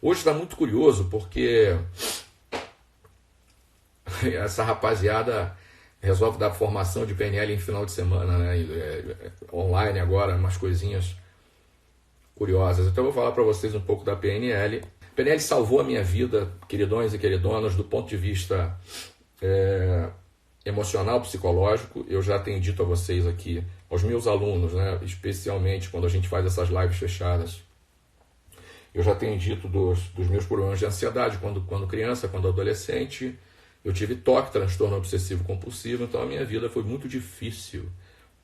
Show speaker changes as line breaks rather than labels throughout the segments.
Hoje está muito curioso porque essa rapaziada resolve dar formação de PNL em final de semana, né? Online agora, umas coisinhas curiosas. Então eu vou falar para vocês um pouco da PNL. PNL salvou a minha vida, queridões e queridonas, do ponto de vista emocional, psicológico. Eu já tenho dito a vocês aqui, aos meus alunos, né? Especialmente quando a gente faz essas lives fechadas, eu já tenho dito dos meus problemas de ansiedade quando criança, quando adolescente. Eu tive TOC, transtorno obsessivo compulsivo, então a minha vida foi muito difícil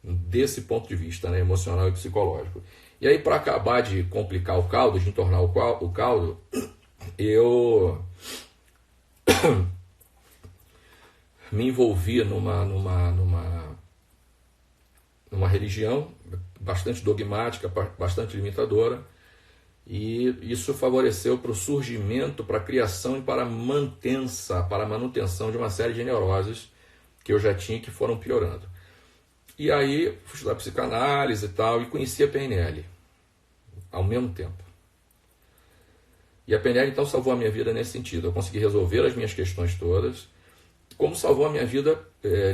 desse ponto de vista, né, emocional e psicológico. E aí, para acabar de complicar o caldo, de entornar o caldo, eu me envolvi numa religião bastante dogmática, bastante limitadora, e isso favoreceu para o surgimento, para a criação e para a manutenção de uma série de neuroses que eu já tinha, que foram piorando. E aí fui estudar psicanálise e tal, e conheci a PNL ao mesmo tempo. E a PNL então salvou a minha vida nesse sentido. Eu consegui resolver as minhas questões todas, como salvou a minha vida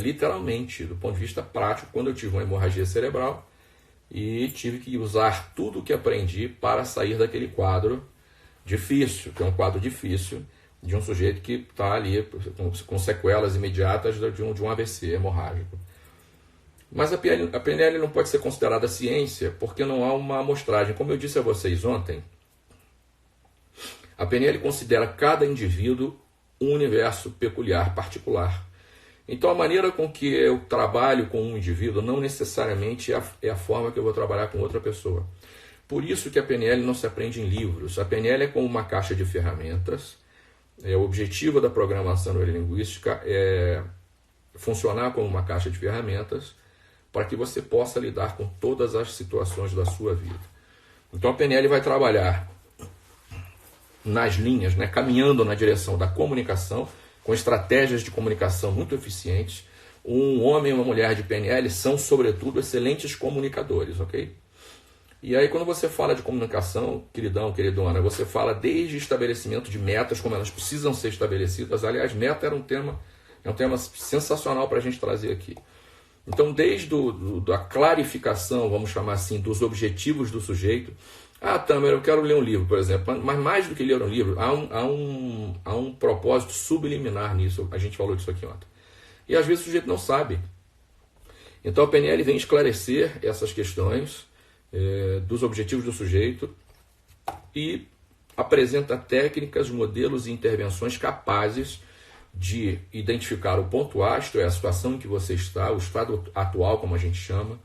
literalmente, do ponto de vista prático, quando eu tive uma hemorragia cerebral e tive que usar tudo o que aprendi para sair daquele quadro difícil, que é um quadro difícil de um sujeito que está ali com sequelas imediatas de um AVC hemorrágico. Mas a PNL não pode ser considerada ciência porque não há uma amostragem. Como eu disse a vocês ontem, a PNL considera cada indivíduo um universo peculiar, particular. Então a maneira com que eu trabalho com um indivíduo não necessariamente é a forma que eu vou trabalhar com outra pessoa. Por isso que a PNL não se aprende em livros. A PNL é como uma caixa de ferramentas. O objetivo da programação neurolinguística é funcionar como uma caixa de ferramentas para que você possa lidar com todas as situações da sua vida. Então a PNL vai trabalhar nas linhas, né, caminhando na direção da comunicação, com estratégias de comunicação muito eficientes. Um homem e uma mulher de PNL são, sobretudo, excelentes comunicadores, ok? E aí, quando você fala de comunicação, queridão, queridona, você fala desde estabelecimento de metas, como elas precisam ser estabelecidas. Aliás, meta é um tema sensacional para a gente trazer aqui. Então, desde a clarificação, vamos chamar assim, dos objetivos do sujeito. Ah, Tamer, eu quero ler um livro, por exemplo. Mas mais do que ler um livro, há um propósito subliminar nisso. A gente falou disso aqui ontem. E às vezes o sujeito não sabe. Então a PNL vem esclarecer essas questões dos objetivos do sujeito e apresenta técnicas, modelos e intervenções capazes de identificar o ponto A, isto é, a situação em que você está, o estado atual, como a gente chama,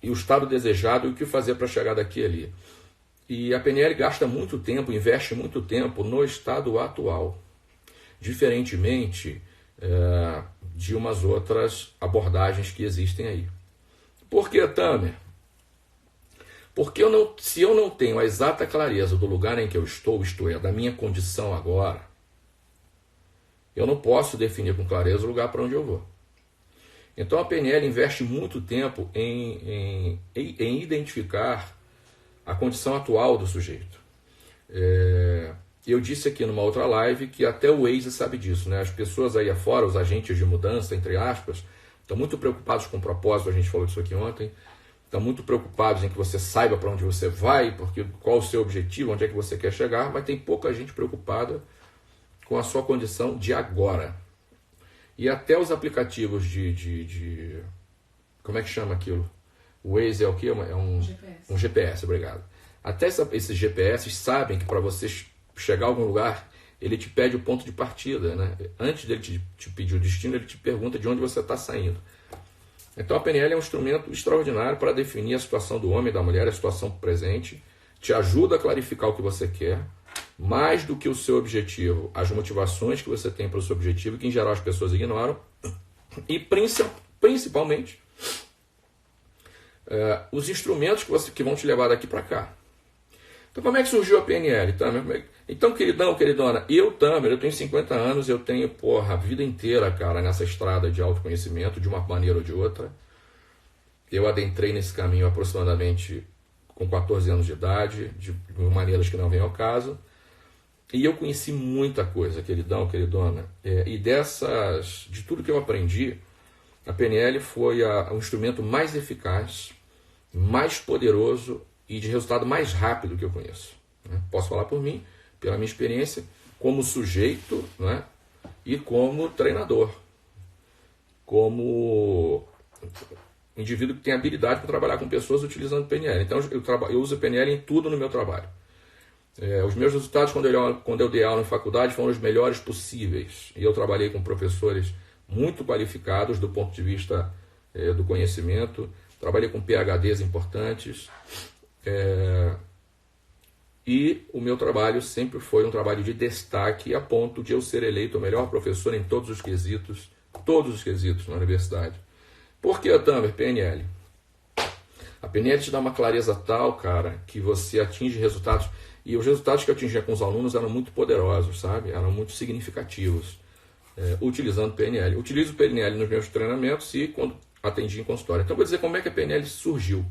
e o estado desejado e o que fazer para chegar daqui ali. E a PNL gasta muito tempo, investe muito tempo no estado atual, diferentemente de umas outras abordagens que existem aí. Por que, Tamer? Porque se eu não tenho a exata clareza do lugar em que eu estou, isto é, da minha condição agora, eu não posso definir com clareza o lugar para onde eu vou. Então a PNL investe muito tempo em identificar a condição atual do sujeito. Eu disse aqui numa outra live que até o Waze sabe disso, né? As pessoas aí afora, os agentes de mudança, entre aspas, estão muito preocupados com o propósito, a gente falou disso aqui ontem, estão muito preocupados em que você saiba para onde você vai, porque qual o seu objetivo, onde é que você quer chegar, mas tem pouca gente preocupada com a sua condição de agora. E até os aplicativos de como é que chama aquilo? O Waze é o quê? É um GPS, obrigado. Até esses GPS sabem que para você chegar a algum lugar, ele te pede o ponto de partida, né? Antes dele te pedir o destino, ele te pergunta de onde você está saindo. Então a PNL é um instrumento extraordinário para definir a situação do homem e da mulher, a situação presente, te ajuda a clarificar o que você quer, mais do que o seu objetivo, as motivações que você tem para o seu objetivo, que em geral as pessoas ignoram, e principalmente os instrumentos que vão te levar daqui para cá. Então como é que surgiu a PNL, Tamer? Então, queridão, queridona, Tamer, eu tenho 50 anos, eu tenho, a vida inteira, cara, nessa estrada de autoconhecimento, de uma maneira ou de outra. Eu adentrei nesse caminho aproximadamente com 14 anos de idade, de maneiras que não vêm ao caso. E eu conheci muita coisa, queridão, queridona. E de tudo que eu aprendi, a PNL foi o instrumento mais eficaz, mais poderoso e de resultado mais rápido que eu conheço. Né? Posso falar por mim, pela minha experiência, como sujeito, né? E como treinador, como indivíduo que tem habilidade para trabalhar com pessoas utilizando PNL. Então eu uso PNL em tudo no meu trabalho. Os meus resultados quando eu dei aula em faculdade foram os melhores possíveis. E eu trabalhei com professores muito qualificados do ponto de vista do conhecimento. Trabalhei com PhDs importantes. E o meu trabalho sempre foi um trabalho de destaque a ponto de eu ser eleito o melhor professor em todos os quesitos na universidade. Por que, Tamer? PNL. A PNL te dá uma clareza tal, cara, que você atinge resultados. E os resultados que eu atingia com os alunos eram muito poderosos, sabe? Eram muito significativos, utilizando PNL. Utilizo PNL nos meus treinamentos e quando atendi em consultório. Então, vou dizer como é que a PNL surgiu.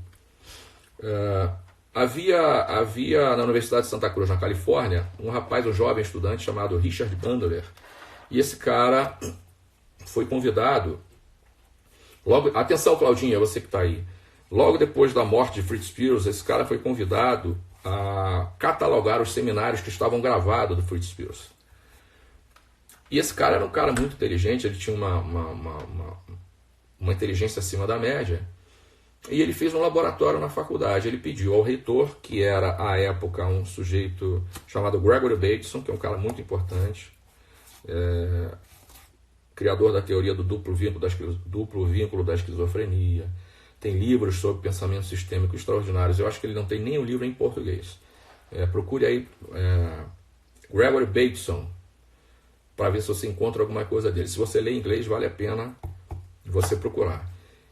Havia na Universidade de Santa Cruz, na Califórnia, um jovem estudante chamado Richard Bandler. E esse cara foi convidado, atenção, Claudinha, você que está aí, logo depois da morte de Fritz Perls, esse cara foi convidado a catalogar os seminários que estavam gravados do Fritz Perls. E esse cara era um cara muito inteligente, ele tinha uma inteligência acima da média, e ele fez um laboratório na faculdade. Ele pediu ao reitor, que era à época um sujeito chamado Gregory Bateson, que é um cara muito importante, criador da teoria do duplo vínculo da esquizofrenia, tem livros sobre pensamento sistêmico extraordinários. Eu acho que ele não tem nenhum livro em português. Procure aí Gregory Bateson para ver se você encontra alguma coisa dele. Se você lê em inglês, vale a pena você procurar.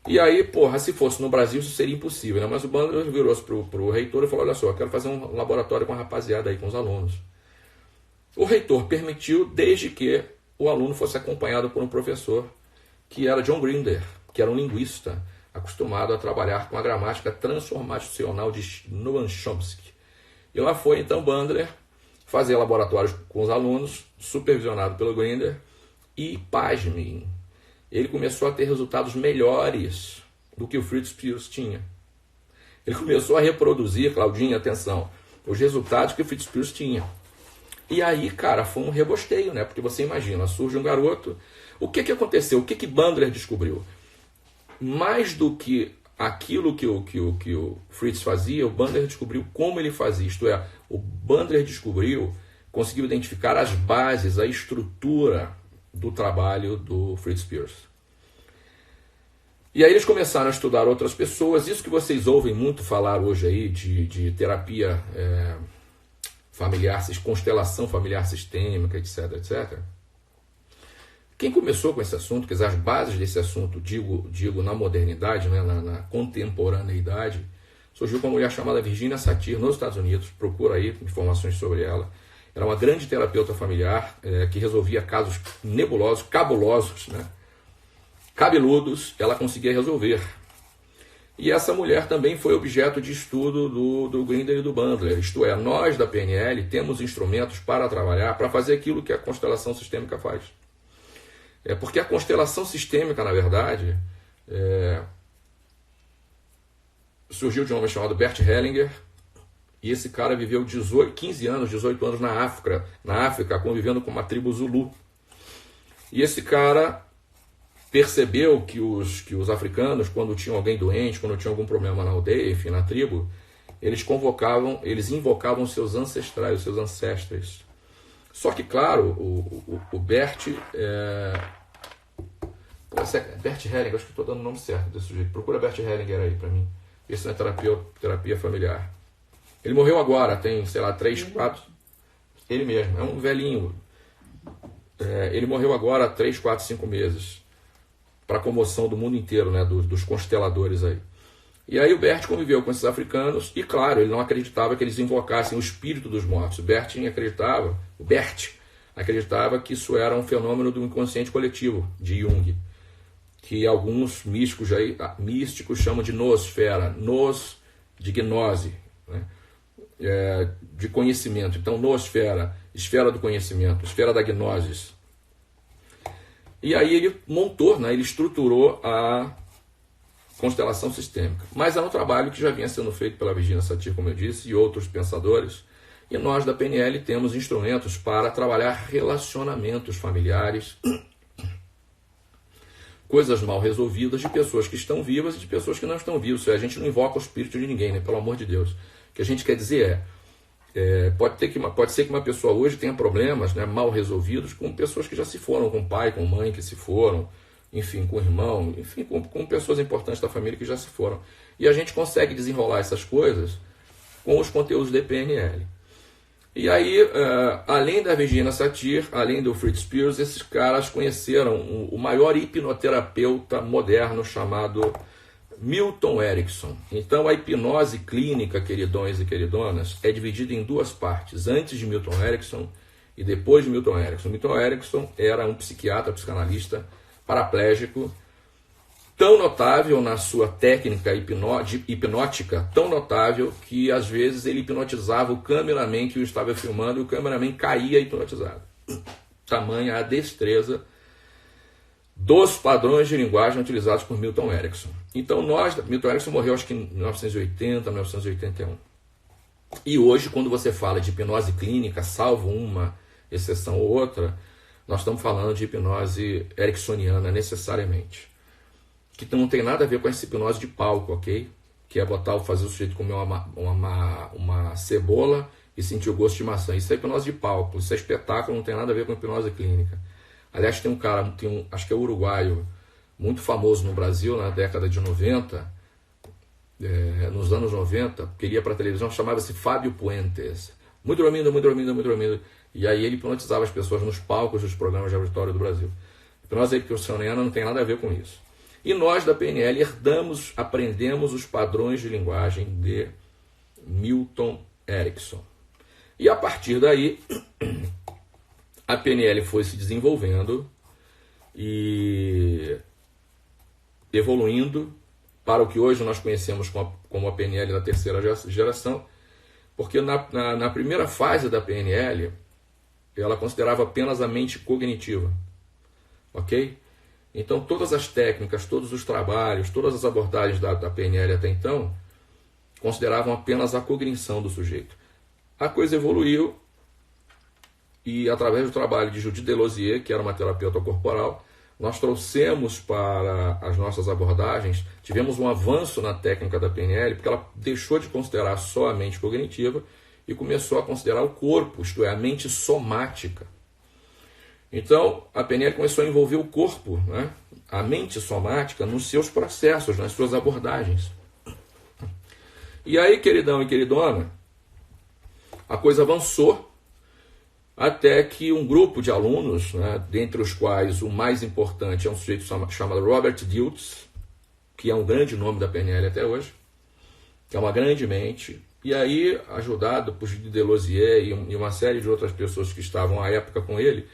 E aí, porra, se fosse no Brasil isso seria impossível, né? Mas o Bandler virou-se pro reitor e falou: olha só, eu quero fazer um laboratório com a rapaziada aí, com os alunos. O reitor permitiu, desde que o aluno fosse acompanhado por um professor, que era John Grinder, que era um linguista acostumado a trabalhar com a gramática transformacional de Noam Chomsky. E lá foi então Bandler fazer laboratórios com os alunos, supervisionado pelo Grinder, e pasmem, ele começou a ter resultados melhores do que o Fritz Perls tinha. Ele começou a reproduzir, Claudinha, atenção, os resultados que o Fritz Perls tinha. E aí, cara, foi um rebosteio, né? Porque você imagina, surge um garoto. O que aconteceu? O que Bandler descobriu? Mais do que aquilo que o Fritz fazia, o Bandler descobriu como ele fazia. Isto é, o Bandler conseguiu identificar as bases, a estrutura do trabalho do Fritz Perls. E aí eles começaram a estudar outras pessoas. Isso que vocês ouvem muito falar hoje aí de terapia familiar, constelação familiar sistêmica, etc, etc. Quem começou com esse assunto, quer dizer, as bases desse assunto, digo na modernidade, né, na contemporaneidade, surgiu com uma mulher chamada Virginia Satir, nos Estados Unidos. Procura aí informações sobre ela. Era uma grande terapeuta familiar que resolvia casos nebulosos, cabulosos, né? Cabeludos, ela conseguia resolver. E essa mulher também foi objeto de estudo do Grinder e do Bandler. Isto é, nós da PNL temos instrumentos para trabalhar, para fazer aquilo que a constelação sistêmica faz. Porque a constelação sistêmica, na verdade, surgiu de um homem chamado Bert Hellinger. E esse cara viveu 18 anos na África, convivendo com uma tribo Zulu. E esse cara percebeu que os africanos, quando tinham alguém doente, quando tinham algum problema na aldeia, enfim, na tribo, eles invocavam seus ancestrais, os seus ancestres. Só que, claro, o Bert... Bert Hellinger, acho que estou dando o nome certo desse sujeito. Procura Bert Hellinger aí para mim. Isso não é terapia familiar. Ele morreu agora, tem, sei lá, 3, 4... Ele mesmo, é um velhinho. Ele morreu agora há 3, 4, 5 meses. Para a comoção do mundo inteiro, né, dos consteladores aí. E aí o Bert conviveu com esses africanos e, claro, ele não acreditava que eles invocassem o espírito dos mortos. O Bert acreditava que isso era um fenômeno do inconsciente coletivo de Jung, que alguns místicos chamam de noosfera, nos de gnose, né? De conhecimento. Então, noosfera, esfera do conhecimento, esfera da gnosis. E aí ele montou, né, ele estruturou a constelação sistêmica. Mas é um trabalho que já vinha sendo feito pela Virginia Satir, como eu disse, e outros pensadores. E nós da PNL temos instrumentos para trabalhar relacionamentos familiares, coisas mal resolvidas de pessoas que estão vivas e de pessoas que não estão vivas. A gente não invoca o espírito de ninguém, né? Pelo amor de Deus. O que a gente quer dizer pode ser que uma pessoa hoje tenha problemas, né, mal resolvidos com pessoas que já se foram, com pai, com mãe que se foram, enfim, com irmão, enfim, com pessoas importantes da família que já se foram. E a gente consegue desenrolar essas coisas com os conteúdos de PNL. E aí, além da Virginia Satir, além do Fritz Perls, esses caras conheceram o maior hipnoterapeuta moderno chamado Milton Erickson. Então a hipnose clínica, queridões e queridonas, é dividida em duas partes, antes de Milton Erickson e depois de Milton Erickson. Milton Erickson era um psiquiatra, psicanalista, paraplégico, tão notável na sua técnica hipnótica, tão notável que às vezes ele hipnotizava o cameraman que o estava filmando e o cameraman caía hipnotizado. Tamanha a destreza dos padrões de linguagem utilizados por Milton Erickson. Então Milton Erickson morreu acho que em 1980, 1981. E hoje, quando você fala de hipnose clínica, salvo uma exceção ou outra, nós estamos falando de hipnose ericksoniana necessariamente. Que não tem nada a ver com essa hipnose de palco, ok? Que é fazer o sujeito comer uma cebola e sentir o gosto de maçã. Isso é hipnose de palco, isso é espetáculo, não tem nada a ver com hipnose clínica. Aliás, tem um cara, acho que é uruguaio, muito famoso no Brasil, na década de 90, nos anos 90, que ele ia para a televisão, chamava-se Fábio Puentes. Muito dormindo, muito dormindo, muito dormindo. E aí ele hipnotizava as pessoas nos palcos dos programas de auditório do Brasil. Hipnose ericksoniana não tem nada a ver com isso. E nós da PNL aprendemos os padrões de linguagem de Milton Erickson. E a partir daí, a PNL foi se desenvolvendo e evoluindo para o que hoje nós conhecemos como a PNL da terceira geração, porque na primeira fase da PNL, ela considerava apenas a mente cognitiva, ok? Então todas as técnicas, todos os trabalhos, todas as abordagens da PNL até então, consideravam apenas a cognição do sujeito. A coisa evoluiu e através do trabalho de Judith Delosier, que era uma terapeuta corporal, nós trouxemos para as nossas abordagens, tivemos um avanço na técnica da PNL, porque ela deixou de considerar só a mente cognitiva e começou a considerar o corpo, isto é, a mente somática. Então, a PNL começou a envolver o corpo, né, a mente somática, nos seus processos, nas suas abordagens. E aí, queridão e queridona, a coisa avançou até que um grupo de alunos, né, dentre os quais o mais importante é um sujeito chamado Robert Dilts, que é um grande nome da PNL até hoje, que é uma grande mente, e aí, ajudado por Judith Delosier e uma série de outras pessoas que estavam à época com ele,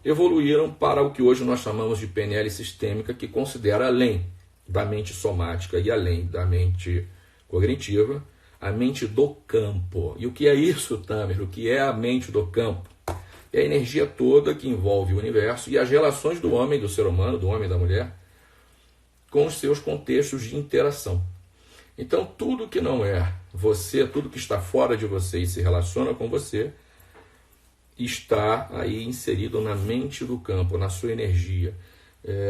evoluíram para o que hoje nós chamamos de PNL sistêmica, que considera além da mente somática e além da mente cognitiva, a mente do campo. E o que é isso, Tamer? O que é a mente do campo? É a energia toda que envolve o universo e as relações do homem, do ser humano, do homem e da mulher, com os seus contextos de interação. Então, tudo que não é você, tudo que está fora de você e se relaciona com você, está aí inserido na mente do campo, na sua energia.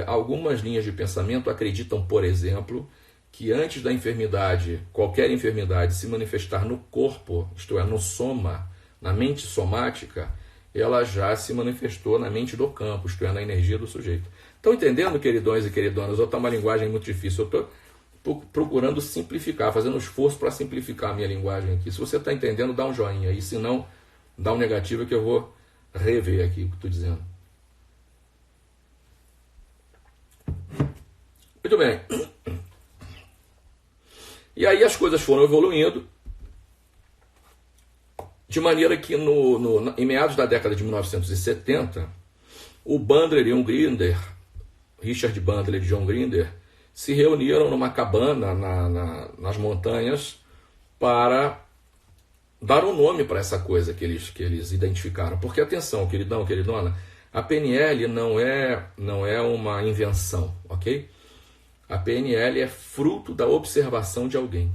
Algumas linhas de pensamento acreditam, por exemplo, que antes da enfermidade, qualquer enfermidade se manifestar no corpo, isto é, no soma, na mente somática, ela já se manifestou na mente do campo, isto é, na energia do sujeito. Estão entendendo, queridões e queridonas? Ou está uma linguagem muito difícil? Eu estou procurando simplificar, fazendo um esforço para simplificar a minha linguagem aqui. Se você está entendendo, dá um joinha. E se não, dá um negativo que eu vou rever aqui o que estou dizendo. Muito bem. E aí as coisas foram evoluindo, de maneira que em meados da década de 1970, o Bandler e o Grinder, Richard Bandler e John Grinder, se reuniram numa cabana nas montanhas para dar um nome para essa coisa que eles identificaram. Porque, atenção, queridão, queridona, a PNL não é uma invenção, ok? A PNL é fruto da observação de alguém.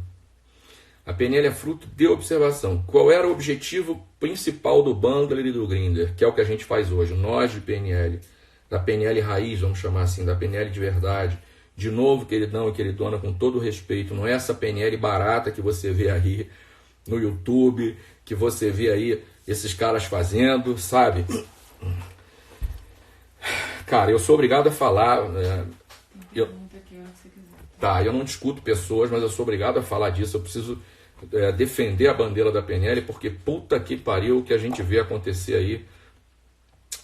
A PNL é fruto de observação. Qual era o objetivo principal do Bandler e do Grinder, que é o que a gente faz hoje, nós de PNL, da PNL raiz, vamos chamar assim, da PNL de verdade. De novo, queridão e queridona, com todo respeito, não é essa PNL barata que você vê aí no YouTube, que você vê aí esses caras fazendo, sabe? Cara, eu sou obrigado a falar... eu não discuto pessoas, mas eu sou obrigado a falar disso. Eu preciso defender a bandeira da PNL, porque puta que pariu o que a gente vê acontecer aí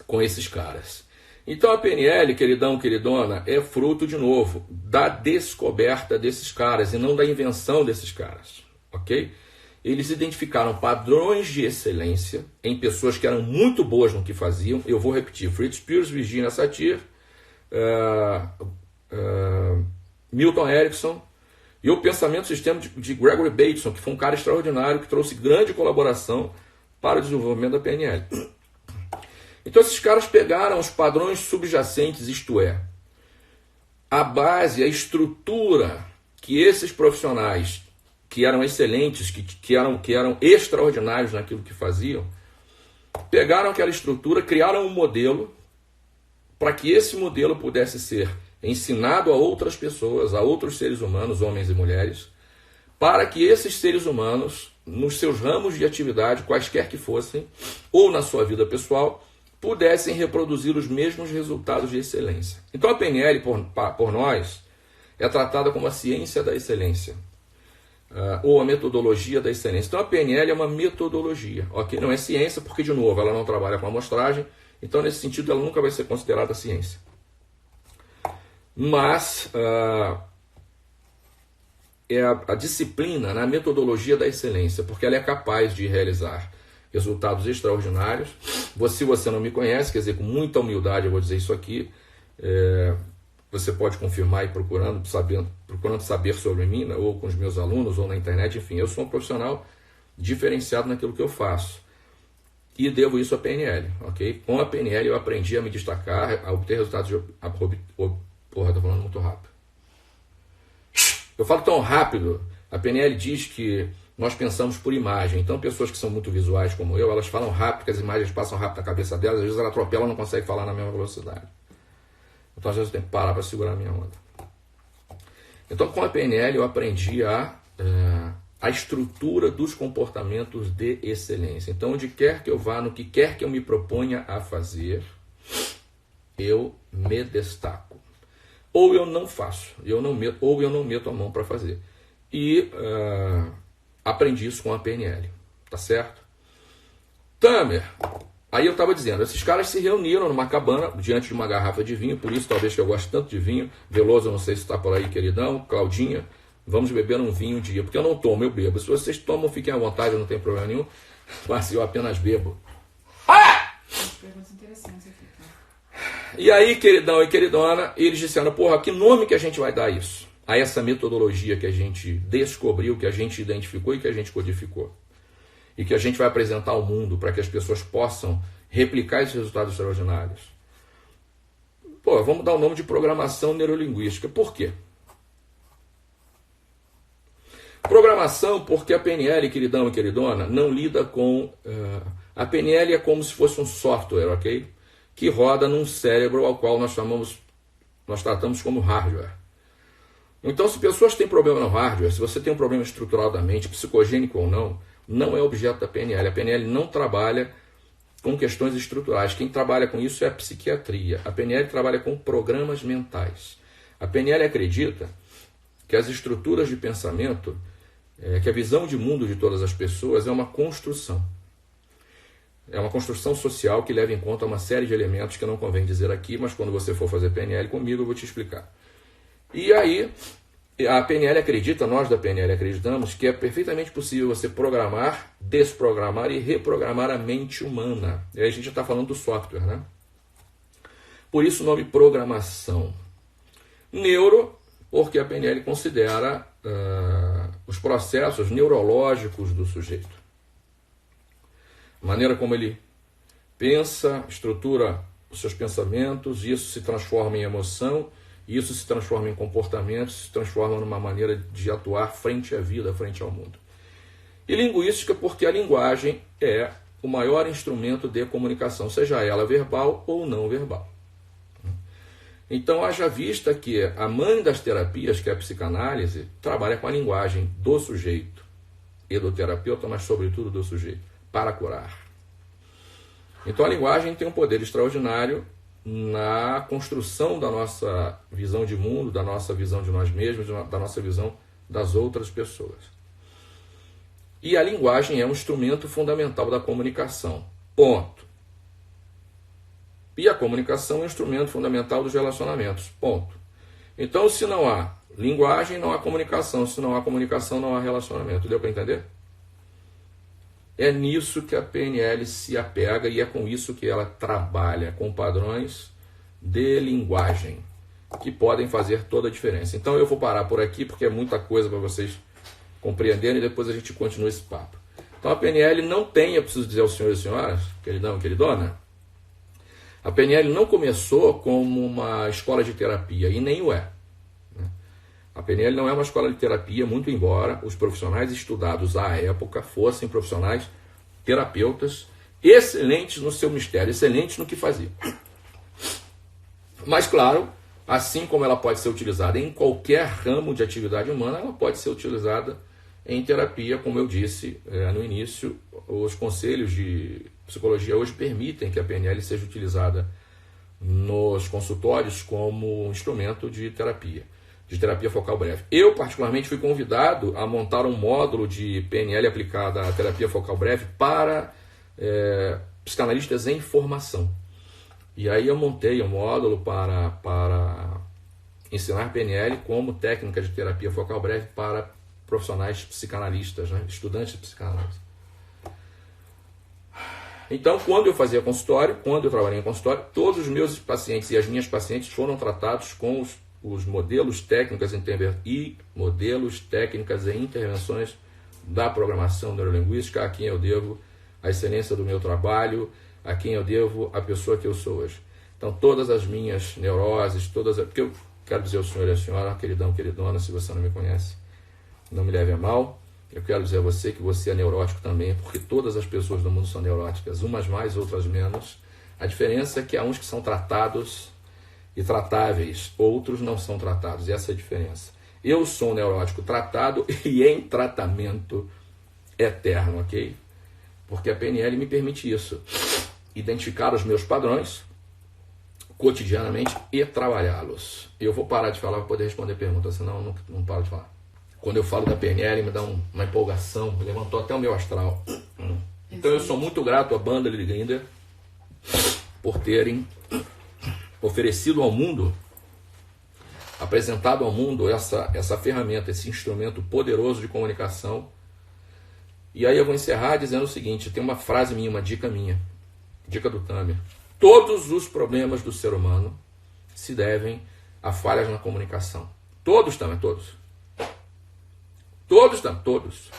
com esses caras. Então a PNL, queridão, queridona, é fruto, de novo, da descoberta desses caras e não da invenção desses caras, ok? Eles identificaram padrões de excelência em pessoas que eram muito boas no que faziam. Eu vou repetir: Fritz Perls, Virginia Satir, Milton Erickson e o pensamento sistema de Gregory Bateson, que foi um cara extraordinário, que trouxe grande colaboração para o desenvolvimento da PNL. Então esses caras pegaram os padrões subjacentes, isto é, a base, a estrutura que esses profissionais que eram excelentes, que eram extraordinários naquilo que faziam, pegaram aquela estrutura, criaram um modelo para que esse modelo pudesse ser ensinado a outras pessoas, a outros seres humanos, homens e mulheres, para que esses seres humanos, nos seus ramos de atividade, quaisquer que fossem, ou na sua vida pessoal, pudessem reproduzir os mesmos resultados de excelência. Então a PNL, por nós, é tratada como a ciência da excelência, ou a metodologia da excelência. Então a PNL é uma metodologia, ok? Não é ciência porque, de novo, ela não trabalha com amostragem, então nesse sentido ela nunca vai ser considerada ciência. Mas é a disciplina na metodologia da excelência, porque ela é capaz de realizar resultados extraordinários. Se você não me conhece, quer dizer, com muita humildade eu vou dizer isso aqui, você pode confirmar e procurando saber sobre mim, né, ou com os meus alunos, ou na internet, enfim, eu sou um profissional diferenciado naquilo que eu faço. E devo isso à PNL, ok? Com a PNL eu aprendi a me destacar, a obter resultados... Porra, tô falando muito rápido. Eu falo tão rápido. A PNL diz que nós pensamos por imagem. Então, pessoas que são muito visuais como eu, elas falam rápido, que as imagens passam rápido na cabeça delas. Às vezes ela atropela e não consegue falar na mesma velocidade. Então, às vezes eu tenho que parar para segurar a minha onda. Então, com a PNL eu aprendi a estrutura dos comportamentos de excelência. Então, onde quer que eu vá, no que quer que eu me proponha a fazer, eu me destaco. Ou eu não faço, ou eu não meto a mão para fazer. E aprendi isso com a PNL, tá certo? Tamer, aí eu estava dizendo, esses caras se reuniram numa cabana, diante de uma garrafa de vinho, por isso talvez que eu gosto tanto de vinho. Veloso, eu não sei se está por aí, queridão. Claudinha, vamos beber um vinho um dia, porque eu não tomo, eu bebo. Se vocês tomam, fiquem à vontade, não tem problema nenhum, mas eu apenas bebo.
Perguntas interessantes aqui.
E aí, queridão e queridona, eles disseram, porra, que nome que a gente vai dar a isso? A essa metodologia que a gente descobriu, que a gente identificou e que a gente codificou. E que a gente vai apresentar ao mundo para que as pessoas possam replicar esses resultados extraordinários. Pô, vamos dar o nome de programação neurolinguística. Por quê? Programação porque a PNL, queridão e queridona, não lida com... a PNL é como se fosse um software, ok? Que roda num cérebro ao qual nós tratamos como hardware. Então, se pessoas têm problema no hardware, se você tem um problema estrutural da mente, psicogênico ou não, não é objeto da PNL. A PNL não trabalha com questões estruturais. Quem trabalha com isso é a psiquiatria. A PNL trabalha com programas mentais. A PNL acredita que as estruturas de pensamento, que a visão de mundo de todas as pessoas é uma construção. É uma construção social que leva em conta uma série de elementos que não convém dizer aqui, mas quando você for fazer PNL comigo eu vou te explicar. E aí, a PNL acredita, nós da PNL acreditamos, que é perfeitamente possível você programar, desprogramar e reprogramar a mente humana. E aí a gente já está falando do software, né? Por isso o nome programação. Neuro, porque a PNL considera os processos neurológicos do sujeito. a maneira como ele pensa, estrutura os seus pensamentos, isso se transforma em emoção, isso se transforma em comportamento, se transforma numa maneira de atuar frente à vida, frente ao mundo. E linguística, porque a linguagem é o maior instrumento de comunicação, seja ela verbal ou não verbal. Então, haja vista que a mãe das terapias, que é a psicanálise, trabalha com a linguagem do sujeito e do terapeuta, mas sobretudo do sujeito, para curar. Então, a linguagem tem um poder extraordinário na construção da nossa visão de mundo, da nossa visão de nós mesmos, da nossa visão das outras pessoas. E a linguagem é um instrumento fundamental da comunicação. Ponto. E a comunicação é um instrumento fundamental dos relacionamentos. Ponto. Então, se não há linguagem, não há comunicação. Se não há comunicação, não há relacionamento. Deu para entender? É nisso que a PNL se apega e é com isso que ela trabalha, com padrões de linguagem, que podem fazer toda a diferença. Então eu vou parar por aqui, porque é muita coisa para vocês compreenderem, e depois a gente continua esse papo. Então a PNL não tem, eu preciso dizer aos senhores e senhoras, queridão e queridona, a PNL não começou como uma escola de terapia, e nem o é. A PNL não é uma escola de terapia, muito embora os profissionais estudados à época fossem profissionais terapeutas excelentes no seu mistério, excelentes no que faziam. Mas, claro, assim como ela pode ser utilizada em qualquer ramo de atividade humana, ela pode ser utilizada em terapia, como eu disse no início. Os conselhos de psicologia hoje permitem que a PNL seja utilizada nos consultórios como um instrumento de terapia focal breve. Eu, particularmente, fui convidado a montar um módulo de PNL aplicada à terapia focal breve para psicanalistas em formação. E aí eu montei um módulo para ensinar PNL como técnica de terapia focal breve para profissionais psicanalistas, né? Estudantes de psicanálise. Então, quando eu fazia consultório, quando eu trabalhei em consultório, todos os meus pacientes e as minhas pacientes foram tratados com os modelos técnicas e modelos técnicas e intervenções da programação neurolinguística, a quem eu devo a excelência do meu trabalho, a quem eu devo a pessoa que eu sou hoje. Então, todas as minhas neuroses, porque eu quero dizer ao senhor e à senhora, queridão, queridona, se você não me conhece, não me leve a mal, eu quero dizer a você que você é neurótico também, porque todas as pessoas do mundo são neuróticas, umas mais, outras menos. A diferença é que há uns que são tratados e tratáveis, outros não são tratados, e essa é a diferença. Eu sou um neurótico tratado e em tratamento eterno, ok? Porque a PNL me permite isso, identificar os meus padrões cotidianamente e trabalhá-los. Eu vou parar de falar para poder responder perguntas, senão não paro de falar. Quando eu falo da PNL, me dá uma empolgação, levantou até o meu astral. Então eu sou muito grato à banda Lili Grinder por terem oferecido ao mundo, apresentado ao mundo essa ferramenta, esse instrumento poderoso de comunicação. E aí eu vou encerrar dizendo o seguinte, tem uma frase minha, uma dica minha, dica do Tamer. Todos os problemas do ser humano se devem a falhas na comunicação. Todos, Tamer, todos. Todos.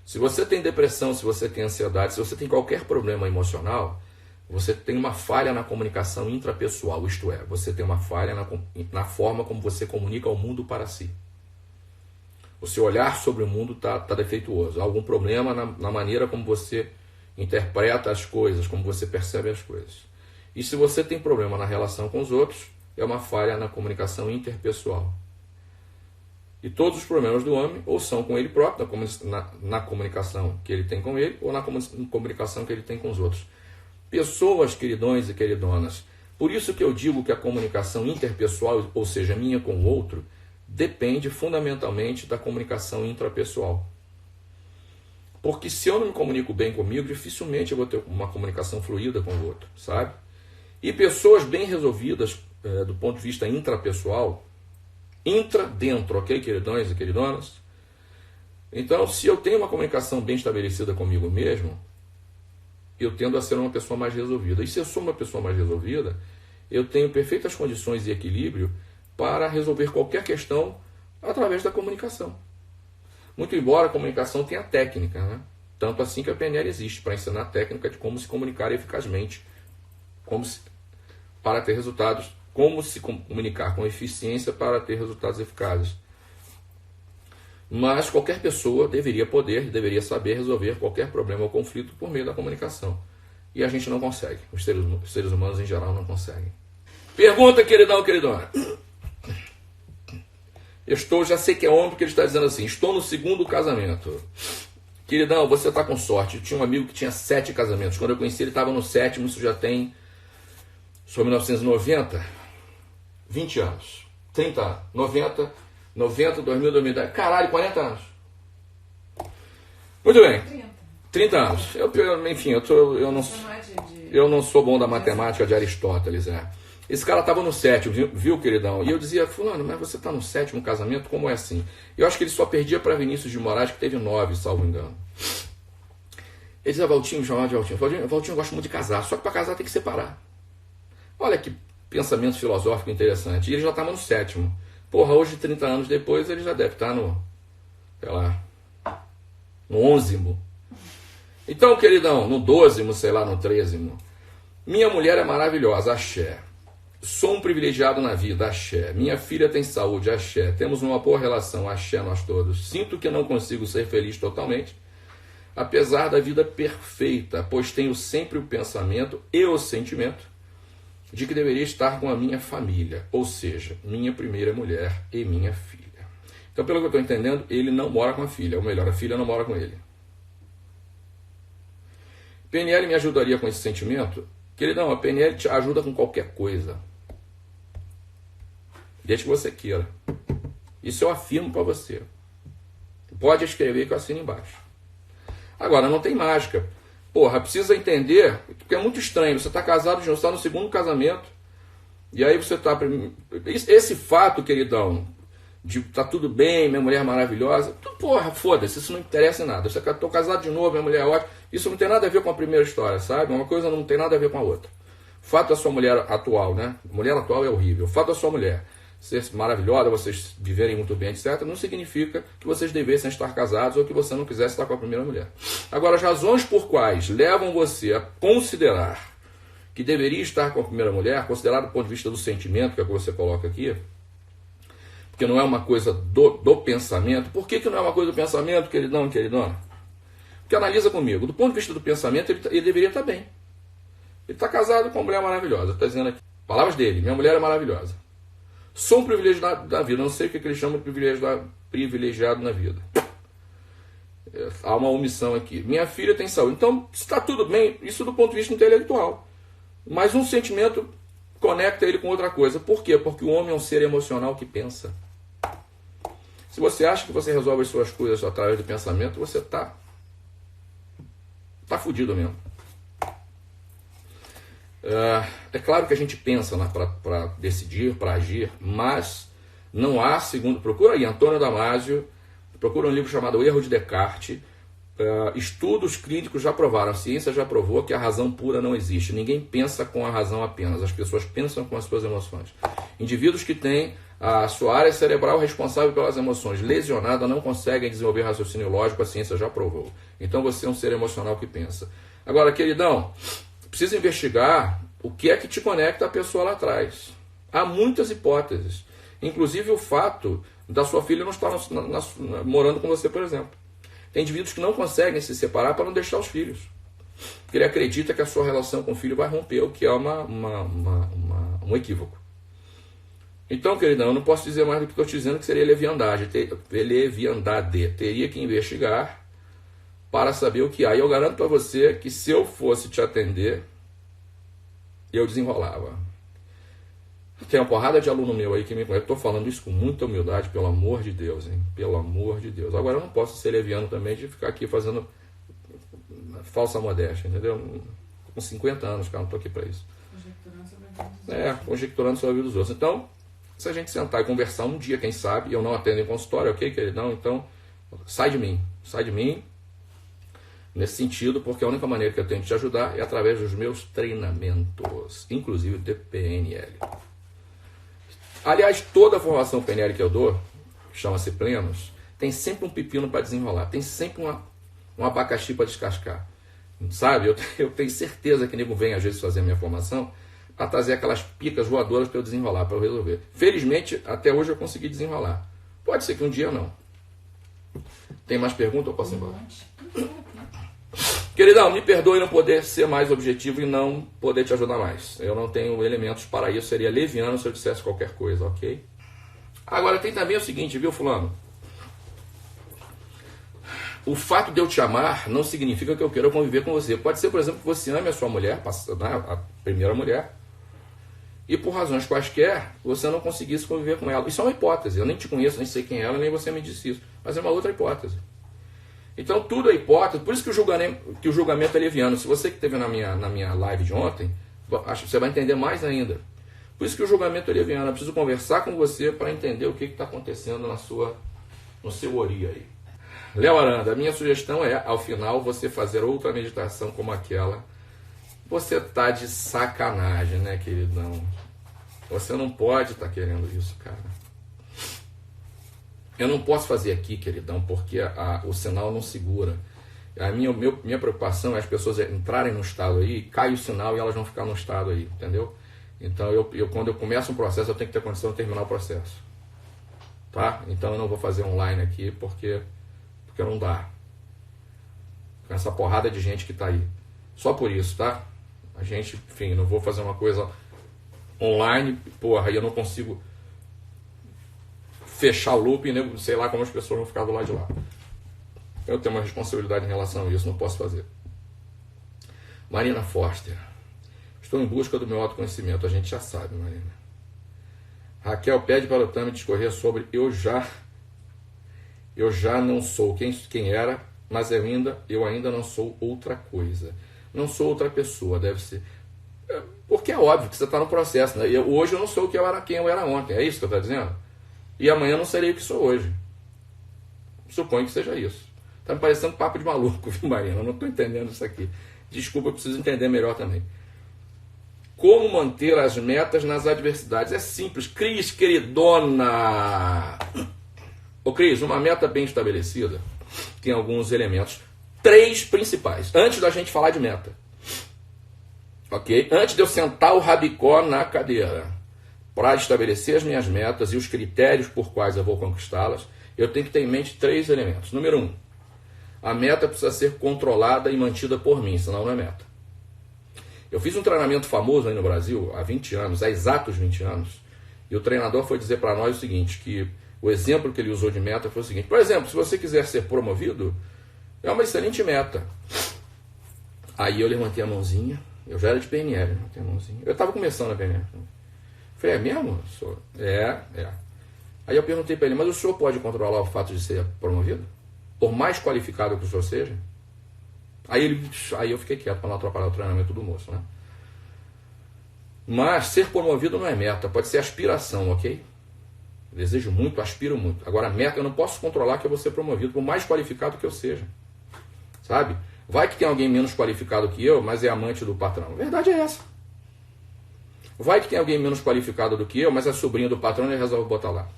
Se você tem depressão, se você tem ansiedade, se você tem qualquer problema emocional, você tem uma falha na comunicação intrapessoal, isto é, você tem uma falha na forma como você comunica ao mundo para si. O seu olhar sobre o mundo está defeituoso. Há algum problema na maneira como você interpreta as coisas, como você percebe as coisas. E se você tem problema na relação com os outros, é uma falha na comunicação interpessoal. E todos os problemas do homem ou são com ele próprio, na comunicação que ele tem com ele, ou na comunicação que ele tem com os outros. Pessoas, queridões e queridonas, por isso que eu digo que a comunicação interpessoal, ou seja, minha com o outro, depende fundamentalmente da comunicação intrapessoal. Porque se eu não me comunico bem comigo, dificilmente eu vou ter uma comunicação fluida com o outro, sabe? E pessoas bem resolvidas do ponto de vista intrapessoal, dentro, ok, queridões e queridonas? Então, se eu tenho uma comunicação bem estabelecida comigo mesmo, eu tendo a ser uma pessoa mais resolvida. E se eu sou uma pessoa mais resolvida, eu tenho perfeitas condições e equilíbrio para resolver qualquer questão através da comunicação. Muito embora a comunicação tenha técnica, né? Tanto assim que a PNL existe, para ensinar a técnica de como se comunicar eficazmente, para ter resultados, como se comunicar com eficiência para ter resultados eficazes. Mas qualquer pessoa deveria saber resolver qualquer problema ou conflito por meio da comunicação. E a gente não consegue. Os seres humanos em geral não conseguem. Pergunta, queridão, queridona. Já sei que é homem porque ele está dizendo assim, estou no 2º casamento. Queridão, você está com sorte. Eu tinha um amigo que tinha 7 casamentos. Quando eu conheci ele estava no 7º, isso já tem, sou 1990, 20 anos, 30 anos, 90, 2000, 2010, caralho, 40 anos. Muito bem, 30 anos. Enfim, eu não sou bom da matemática de Aristóteles, Esse cara estava no 7º, viu, queridão? E eu dizia, fulano, mas você está no 7º casamento? Como é assim? Eu acho que ele só perdia para Vinícius de Moraes, que teve 9, salvo engano. Ele dizia, Valtinho, me chamava de Valtinho. Valtinho, eu gosto muito de casar, só que para casar tem que separar. Olha que pensamento filosófico interessante. E ele já estava no 7º. Porra, hoje, 30 anos depois, ele já deve estar no, sei lá, no 11º. Então, queridão, no 12º, sei lá, no 13º. Minha mulher é maravilhosa, axé. Sou um privilegiado na vida, axé. Minha filha tem saúde, axé. Temos uma boa relação, axé nós todos. Sinto que não consigo ser feliz totalmente, apesar da vida perfeita, pois tenho sempre o pensamento e o sentimento de que deveria estar com a minha família, ou seja, minha primeira mulher e minha filha. Então, pelo que eu estou entendendo, ele não mora com a filha, ou melhor, a filha não mora com ele. PNL me ajudaria com esse sentimento? Queridão, a PNL te ajuda com qualquer coisa, desde que você queira. Isso eu afirmo para você. Pode escrever que eu assino embaixo. Agora, não tem mágica. Porra, precisa entender, porque é muito estranho. Você está casado, já está no 2º casamento, e aí você está... Esse fato, queridão, de tá tudo bem, minha mulher é maravilhosa, porra, foda-se, isso não interessa em nada. Você estou casado de novo, minha mulher é ótima. Isso não tem nada a ver com a primeira história, sabe? Uma coisa não tem nada a ver com a outra. O fato da sua mulher atual, né? Mulher atual é horrível. O fato da sua mulher ser maravilhosa, vocês viverem muito bem, etc., não significa que vocês devessem estar casados ou que você não quisesse estar com a primeira mulher. Agora, as razões por quais levam você a considerar que deveria estar com a primeira mulher, considerado do ponto de vista do sentimento, que é o que você coloca aqui, porque não é uma coisa do pensamento. Por que não é uma coisa do pensamento, queridão e queridona? Porque analisa comigo, do ponto de vista do pensamento, ele deveria estar bem. Ele está casado com uma mulher maravilhosa, está dizendo aqui, palavras dele, minha mulher é maravilhosa. Sou um privilegiado da vida, não sei o que ele chama de privilegiado na vida. Há uma omissão aqui. Minha filha tem saúde. Então, está tudo bem, isso do ponto de vista intelectual. Mas um sentimento conecta ele com outra coisa. Por quê? Porque o homem é um ser emocional que pensa. Se você acha que você resolve as suas coisas através do pensamento, você está fudido mesmo. É claro que a gente pensa para decidir, para agir, mas não há, segundo... Procura aí, Antônio Damasio, procura um livro chamado O Erro de Descartes. Estudos clínicos já provaram, a ciência já provou que a razão pura não existe. Ninguém pensa com a razão apenas, as pessoas pensam com as suas emoções. Indivíduos que têm a sua área cerebral responsável pelas emoções lesionada não conseguem desenvolver raciocínio lógico, a ciência já provou. Então você é um ser emocional que pensa. Agora, queridão, precisa investigar o que é que te conecta à pessoa lá atrás. Há muitas hipóteses. Inclusive o fato da sua filha não estar morando com você, por exemplo. Tem indivíduos que não conseguem se separar para não deixar os filhos. Porque ele acredita que a sua relação com o filho vai romper, o que é um equívoco. Então, queridão, eu não posso dizer mais do que estou te dizendo, que seria leviandade. Teria que investigar para saber o que há. E eu garanto para você que se eu fosse te atender, eu desenrolava. Tem uma porrada de aluno meu aí que me conhece. Estou falando isso com muita humildade, pelo amor de Deus, hein? Pelo amor de Deus. Agora eu não posso ser leviano também de ficar aqui fazendo falsa modéstia, entendeu? Com 50 anos, cara, não estou aqui para isso. Conjecturando sobre a vida dos outros. Então, se a gente sentar e conversar um dia, quem sabe, eu não atendo em consultório, ok, queridão? Então, sai de mim, nesse sentido, porque a única maneira que eu tenho de te ajudar é através dos meus treinamentos, inclusive de PNL. Aliás, toda a formação PNL que eu dou, chama-se Plenos, tem sempre um pepino para desenrolar, tem sempre um abacaxi para descascar. Sabe? Eu tenho certeza que nego vem às vezes fazer a minha formação para trazer aquelas picas voadoras para eu desenrolar, para eu resolver. Felizmente, até hoje eu consegui desenrolar. Pode ser que um dia não. Tem mais perguntas ou posso ir embora? Queridão, me perdoe não poder ser mais objetivo e não poder te ajudar mais. Eu não tenho elementos para isso, seria leviano se eu dissesse qualquer coisa, ok? Agora tem também o seguinte, viu, fulano? O fato de eu te amar não significa que eu queira conviver com você. Pode ser, por exemplo, que você ame a sua mulher, a primeira mulher, e por razões quaisquer, você não conseguisse conviver com ela. Isso é uma hipótese. Eu nem te conheço, nem sei quem é ela, nem você me disse isso. Mas é uma outra hipótese. Então, tudo é hipótese. Por isso que o julgamento é leviano. Se você que esteve na minha live de ontem, acho que você vai entender mais ainda. Por isso que o julgamento é leviano. Eu preciso conversar com você para entender o que está acontecendo no seu ori aí. Léo Aranda, a minha sugestão é, ao final, você fazer outra meditação como aquela. Você tá de sacanagem, né, queridão? Você não pode estar querendo isso, cara. Eu não posso fazer aqui, queridão, porque o sinal não segura. A minha preocupação é as pessoas entrarem no estado aí, cai o sinal e elas vão ficar no estado aí, entendeu? Então, quando eu começo um processo, eu tenho que ter condição de terminar o processo. Tá? Então, eu não vou fazer online aqui, porque não dá. Com essa porrada de gente que tá aí. Só por isso, tá? A gente, enfim, não vou fazer uma coisa online, porra, aí eu não consigo fechar o loop e sei lá como as pessoas vão ficar do lado de lá. Eu tenho uma responsabilidade em relação a isso, não posso fazer. Marina Forster. Estou em busca do meu autoconhecimento, a gente já sabe, Marina. Raquel pede para o Tami discorrer sobre eu já não sou quem era, mas eu ainda não sou outra coisa. Não sou outra pessoa, deve ser. Porque é óbvio que você está no processo, né? Hoje eu não sou quem eu era ontem, é isso que eu estou dizendo? E amanhã eu não serei o que sou hoje. Suponho que seja isso. Está me parecendo papo de maluco, viu, Marina? Eu não estou entendendo isso aqui. Desculpa, eu preciso entender melhor também. Como manter as metas nas adversidades? É simples. Cris, queridona! Ô Cris, uma meta bem estabelecida tem alguns elementos. 3 principais. Antes da gente falar de meta. Ok? Antes de eu sentar o rabicó na cadeira para estabelecer as minhas metas e os critérios por quais eu vou conquistá-las, eu tenho que ter em mente 3 elementos. Número 1. A meta precisa ser controlada e mantida por mim, senão não é meta. Eu fiz um treinamento famoso aí no Brasil há 20 anos, há exatos 20 anos, e o treinador foi dizer para nós o seguinte, que o exemplo que ele usou de meta foi o seguinte, por exemplo, se você quiser ser promovido, é uma excelente meta. Aí eu levantei a mãozinha, eu já era de PNL, levantei a mãozinha. Eu estava começando a PNL. Falei, é mesmo? É. Aí eu perguntei para ele, mas o senhor pode controlar o fato de ser promovido? Por mais qualificado que o senhor seja? Aí eu fiquei quieto para não atrapalhar o treinamento do moço, né? Mas ser promovido não é meta, pode ser aspiração, ok? Desejo muito, aspiro muito. Agora, meta, eu não posso controlar que eu vou ser promovido, por mais qualificado que eu seja. Sabe? Vai que tem alguém menos qualificado que eu, mas é amante do patrão. A verdade é essa. Vai que tem alguém menos qualificado do que eu, mas é sobrinho do patrão e ele resolve botar lá.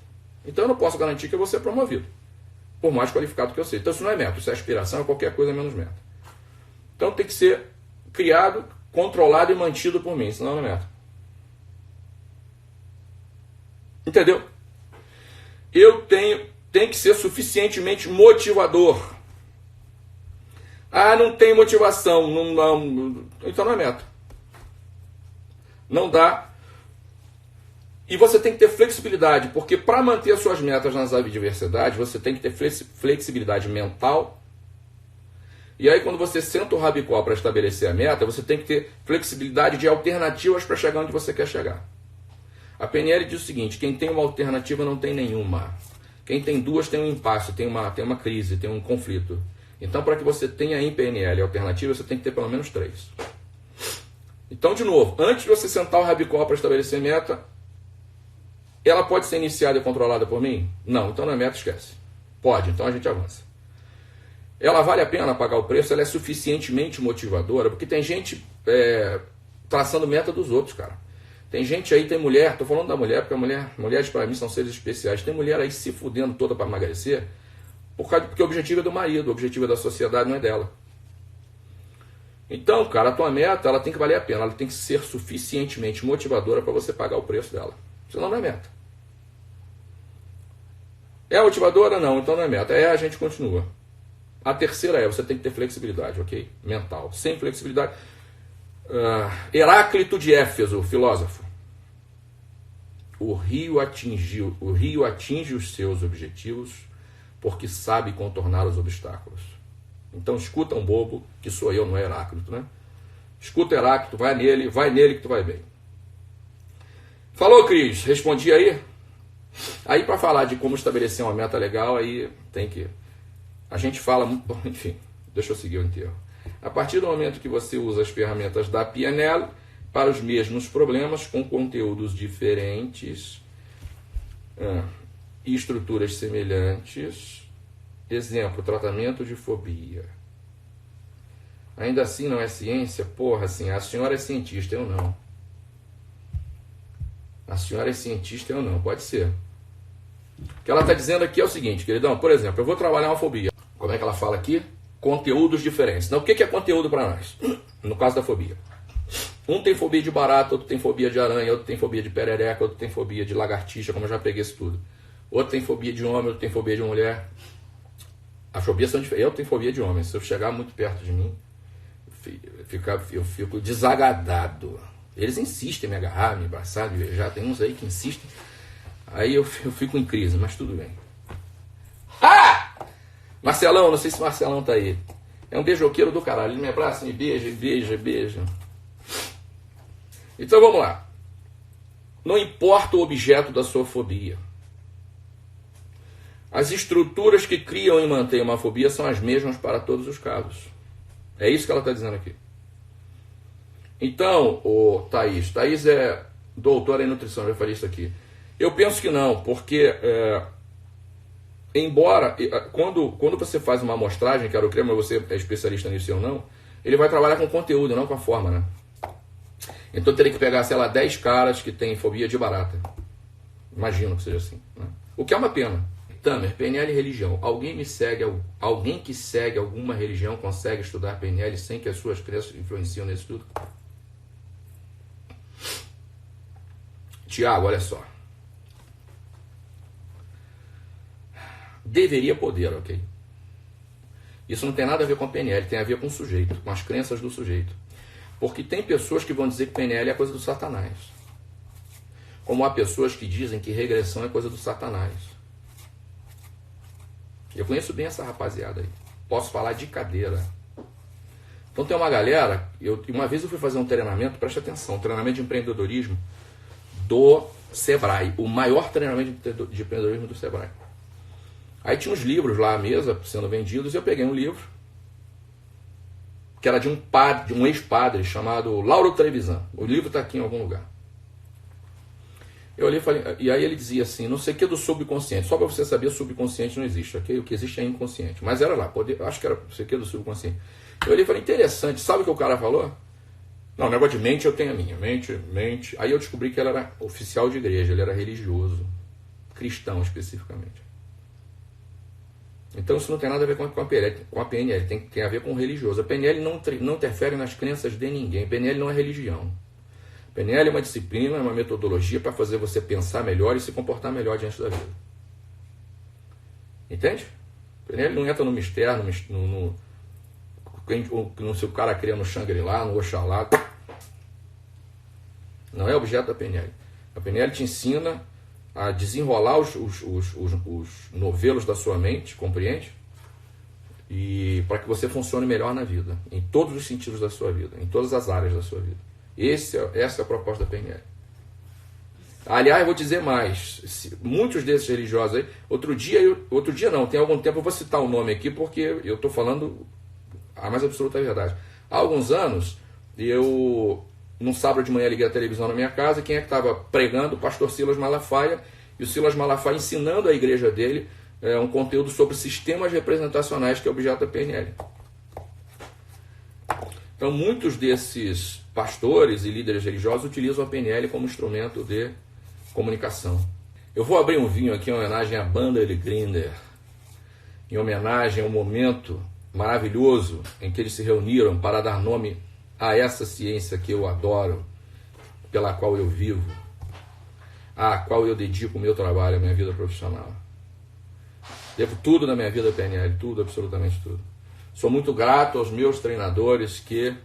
Então eu não posso garantir que eu vou ser promovido, por mais qualificado que eu seja. Então isso não é meta, isso é aspiração, é qualquer coisa menos meta. Então tem que ser criado, controlado e mantido por mim, senão não é meta. Entendeu? Tem que ser suficientemente motivador. Ah, não tem motivação, então não é meta. Não dá. E você tem que ter flexibilidade, porque para manter as suas metas nas adversidades, você tem que ter flexibilidade mental. E aí quando você senta o rabicó para estabelecer a meta, você tem que ter flexibilidade de alternativas para chegar onde você quer chegar. A PNL diz o seguinte, quem tem uma alternativa não tem nenhuma. Quem tem duas tem um impasse, tem uma crise, tem um conflito. Então, para que você tenha em PNL alternativa, você tem que ter pelo menos 3. Então, de novo, antes de você sentar o rabicó para estabelecer meta, ela pode ser iniciada e controlada por mim? Não, então não é meta, esquece. Pode, então a gente avança. Ela vale a pena pagar o preço, ela é suficientemente motivadora, porque tem gente traçando meta dos outros, cara. Tem gente aí, tem mulher, tô falando da mulher, porque mulheres para mim são seres especiais. Tem mulher aí se fudendo toda para emagrecer, Porque o objetivo é do marido, o objetivo é da sociedade, não é dela. Então, cara, a tua meta, ela tem que valer a pena, ela tem que ser suficientemente motivadora para você pagar o preço dela. Senão não é meta. É motivadora? Não, então não é meta. A gente continua. A terceira você tem que ter flexibilidade, ok? Mental. Sem flexibilidade. Heráclito de Éfeso, filósofo. O rio atinge os seus objetivos porque sabe contornar os obstáculos. Então escuta um bobo, que sou eu, não é Heráclito, né? Escuta Heráclito, vai nele que tu vai bem. Falou, Cris, respondi aí? Aí para falar de como estabelecer uma meta legal, aí tem que... A gente fala... Enfim, deixa eu seguir o enterro. A partir do momento que você usa as ferramentas da PNL para os mesmos problemas, com conteúdos diferentes e estruturas semelhantes... Exemplo, tratamento de fobia. Ainda assim não é ciência? Porra, assim, a senhora é cientista, eu não. A senhora é cientista, eu não. Pode ser. O que ela está dizendo aqui é o seguinte, queridão. Por exemplo, eu vou trabalhar uma fobia. Como é que ela fala aqui? Conteúdos diferentes. Então, o que é conteúdo para nós? No caso da fobia. Um tem fobia de barata, outro tem fobia de aranha, outro tem fobia de perereca, outro tem fobia de lagartixa, como eu já peguei isso tudo. Outro tem fobia de homem, outro tem fobia de mulher. As fobias são diferentes. Eu tenho fobia de homem. Se eu chegar muito perto de mim, eu fico desagadado. Eles insistem em me agarrar, me abraçar, me beijar. Tem uns aí que insistem. Aí eu fico em crise, mas tudo bem. Marcelão, não sei se o Marcelão tá aí. É um beijoqueiro do caralho. Ele me abraça, me beija. Então vamos lá. Não importa o objeto da sua fobia. As estruturas que criam e mantêm uma fobia são as mesmas para todos os casos. É isso que ela está dizendo aqui. Então, Thaís é doutora em nutrição, já falei isso aqui. Eu penso que não, porque embora, quando você faz uma amostragem, quero crer, mas você é especialista nisso ou não, ele vai trabalhar com conteúdo, não com a forma, né? Então eu teria que pegar, sei lá, 10 caras que têm fobia de barata. Imagino que seja assim, né? O que é uma pena. Tamer, PNL e religião. Alguém que segue alguma religião consegue estudar PNL sem que as suas crenças influenciem nesse estudo? Tiago, olha só. Deveria poder, ok? Isso não tem nada a ver com a PNL, tem a ver com o sujeito, com as crenças do sujeito. Porque tem pessoas que vão dizer que PNL é coisa do Satanás. Como há pessoas que dizem que regressão é coisa do Satanás. Eu conheço bem essa rapaziada aí. Posso falar de cadeira. Então tem uma galera... Uma vez eu fui fazer um treinamento, preste atenção, um treinamento de empreendedorismo do Sebrae. O maior treinamento de empreendedorismo do Sebrae. Aí tinha uns livros lá à mesa sendo vendidos e eu peguei um livro que era de um ex-padre chamado Lauro Trevisan. O livro está aqui em algum lugar. Eu olhei e falei, e aí ele dizia assim, não sei o que do subconsciente. Só para você saber, subconsciente não existe, ok? O que existe é inconsciente. Mas era lá, acho que era não sei o que do subconsciente. Eu olhei e falei, interessante, sabe o que o cara falou? Não, negócio de mente eu tenho a minha, mente. Aí eu descobri que ele era oficial de igreja, ele era religioso, cristão especificamente. Então isso não tem nada a ver com a PNL, tem a ver com o religioso. A PNL não interfere nas crenças de ninguém, PNL não é religião. PNL é uma disciplina, é uma metodologia para fazer você pensar melhor e se comportar melhor diante da vida. Entende? PNL não entra no mistério, no se o cara cria no Shangri-La, no Oxalá. Não é objeto da PNL. A PNL te ensina a desenrolar os novelos da sua mente, compreende? E para que você funcione melhor na vida, em todos os sentidos da sua vida, em todas as áreas da sua vida. Essa é a proposta da PNL. Aliás, eu vou dizer mais. Muitos desses religiosos aí, outro dia não, tem algum tempo, eu vou citar o nome aqui porque eu estou falando a mais absoluta verdade. Há alguns anos, num sábado de manhã, liguei a televisão na minha casa, quem é que estava pregando? O pastor Silas Malafaia, e o Silas Malafaia ensinando a igreja dele um conteúdo sobre sistemas representacionais, que é objeto da PNL. Então, muitos desses pastores e líderes religiosos utilizam a PNL como instrumento de comunicação. Eu vou abrir um vinho aqui em homenagem à Banda de Grinder, em homenagem ao momento maravilhoso em que eles se reuniram para dar nome a essa ciência que eu adoro, pela qual eu vivo, à qual eu dedico o meu trabalho, a minha vida profissional. Devo tudo na minha vida à PNL, tudo, absolutamente tudo. Sou muito grato aos meus treinadores que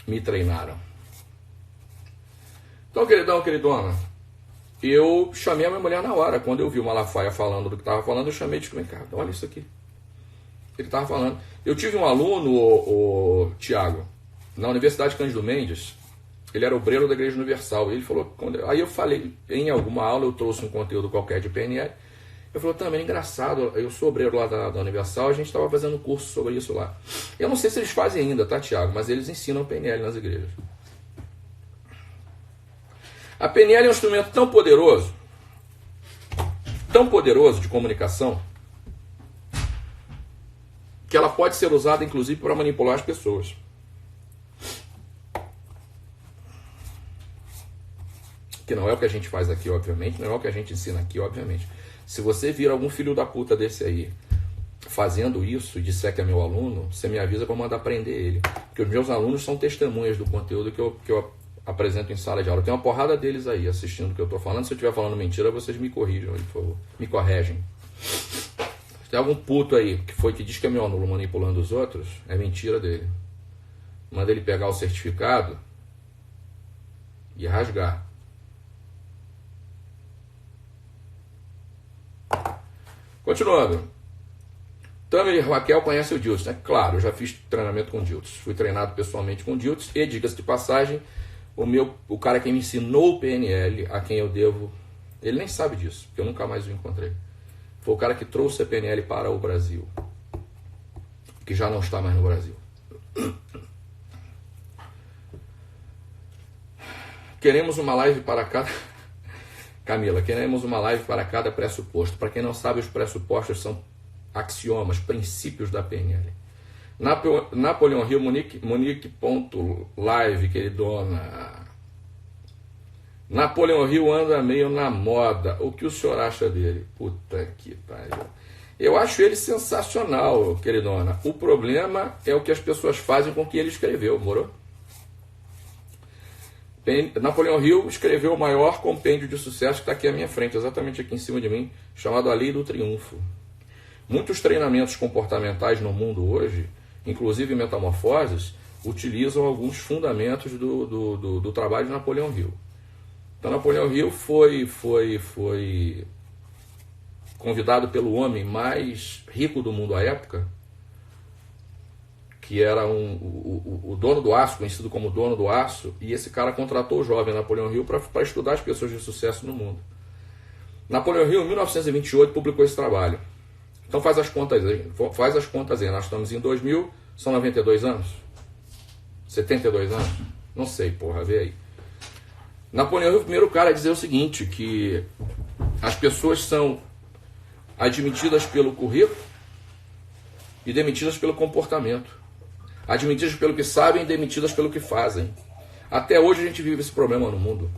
me treinaram. Então, queridão, queridona, eu chamei a minha mulher na hora. Quando eu vi o Malafaia falando do que estava falando, eu chamei e disse: Ricardo, olha isso aqui. Ele estava falando. Eu tive um aluno, o Tiago, na Universidade Cândido Mendes. Ele era obreiro da Igreja Universal. E ele falou, aí eu falei, em alguma aula eu trouxe um conteúdo qualquer de PNL. Eu falei, também engraçado, eu sou obreiro lá da Universal, a gente estava fazendo um curso sobre isso lá. Eu não sei se eles fazem ainda, tá, Tiago? Mas eles ensinam PNL nas igrejas. A PNL é um instrumento tão poderoso de comunicação, que ela pode ser usada, inclusive, para manipular as pessoas. Que não é o que a gente faz aqui, obviamente, não é o que a gente ensina aqui, obviamente. Se você vir algum filho da puta desse aí fazendo isso e disser que é meu aluno, você me avisa para mandar prender ele. Porque os meus alunos são testemunhas do conteúdo que eu apresento em sala de aula. Tem uma porrada deles aí assistindo o que eu estou falando. Se eu estiver falando mentira, vocês me corrijam, por favor. Me corregem. Se tem algum puto aí que diz que é meu aluno manipulando os outros, é mentira dele. Manda ele pegar o certificado e rasgar. Continuando. Tamer e Raquel conhecem o Diltz, né? Claro, eu já fiz treinamento com o Diltz. Fui treinado pessoalmente com o Diltz. E, diga-se de passagem, o cara que me ensinou o PNL, a quem eu devo... Ele nem sabe disso, porque eu nunca mais o encontrei. Foi o cara que trouxe a PNL para o Brasil. Que já não está mais no Brasil. Queremos uma live para cada... Camila, queremos uma live para cada pressuposto. Para quem não sabe, os pressupostos são axiomas, princípios da PNL. Napoleão Hill, Monique.live, queridona. Napoleão Hill anda meio na moda. O que o senhor acha dele? Puta que pariu. Eu acho ele sensacional, queridona. O problema é o que as pessoas fazem com o que ele escreveu, moro? Napoleão Hill escreveu o maior compêndio de sucesso que está aqui à minha frente, exatamente aqui em cima de mim, chamado A Lei do Triunfo. Muitos treinamentos comportamentais no mundo hoje, inclusive metamorfoses, utilizam alguns fundamentos do trabalho de Napoleão Hill. Então, Napoleão Hill foi convidado pelo homem mais rico do mundo à época, que era o dono do aço, conhecido como dono do aço, e esse cara contratou o jovem Napoleão Hill para estudar as pessoas de sucesso no mundo. Napoleão Hill, em 1928, publicou esse trabalho. Então faz as contas aí, nós estamos em 2000, são 92 anos? 72 anos? Não sei, porra, vê aí. Napoleão Hill, o primeiro cara a dizer o seguinte, que as pessoas são admitidas pelo currículo e demitidas pelo comportamento. Admitidas pelo que sabem e demitidas pelo que fazem. Até hoje a gente vive esse problema no mundo.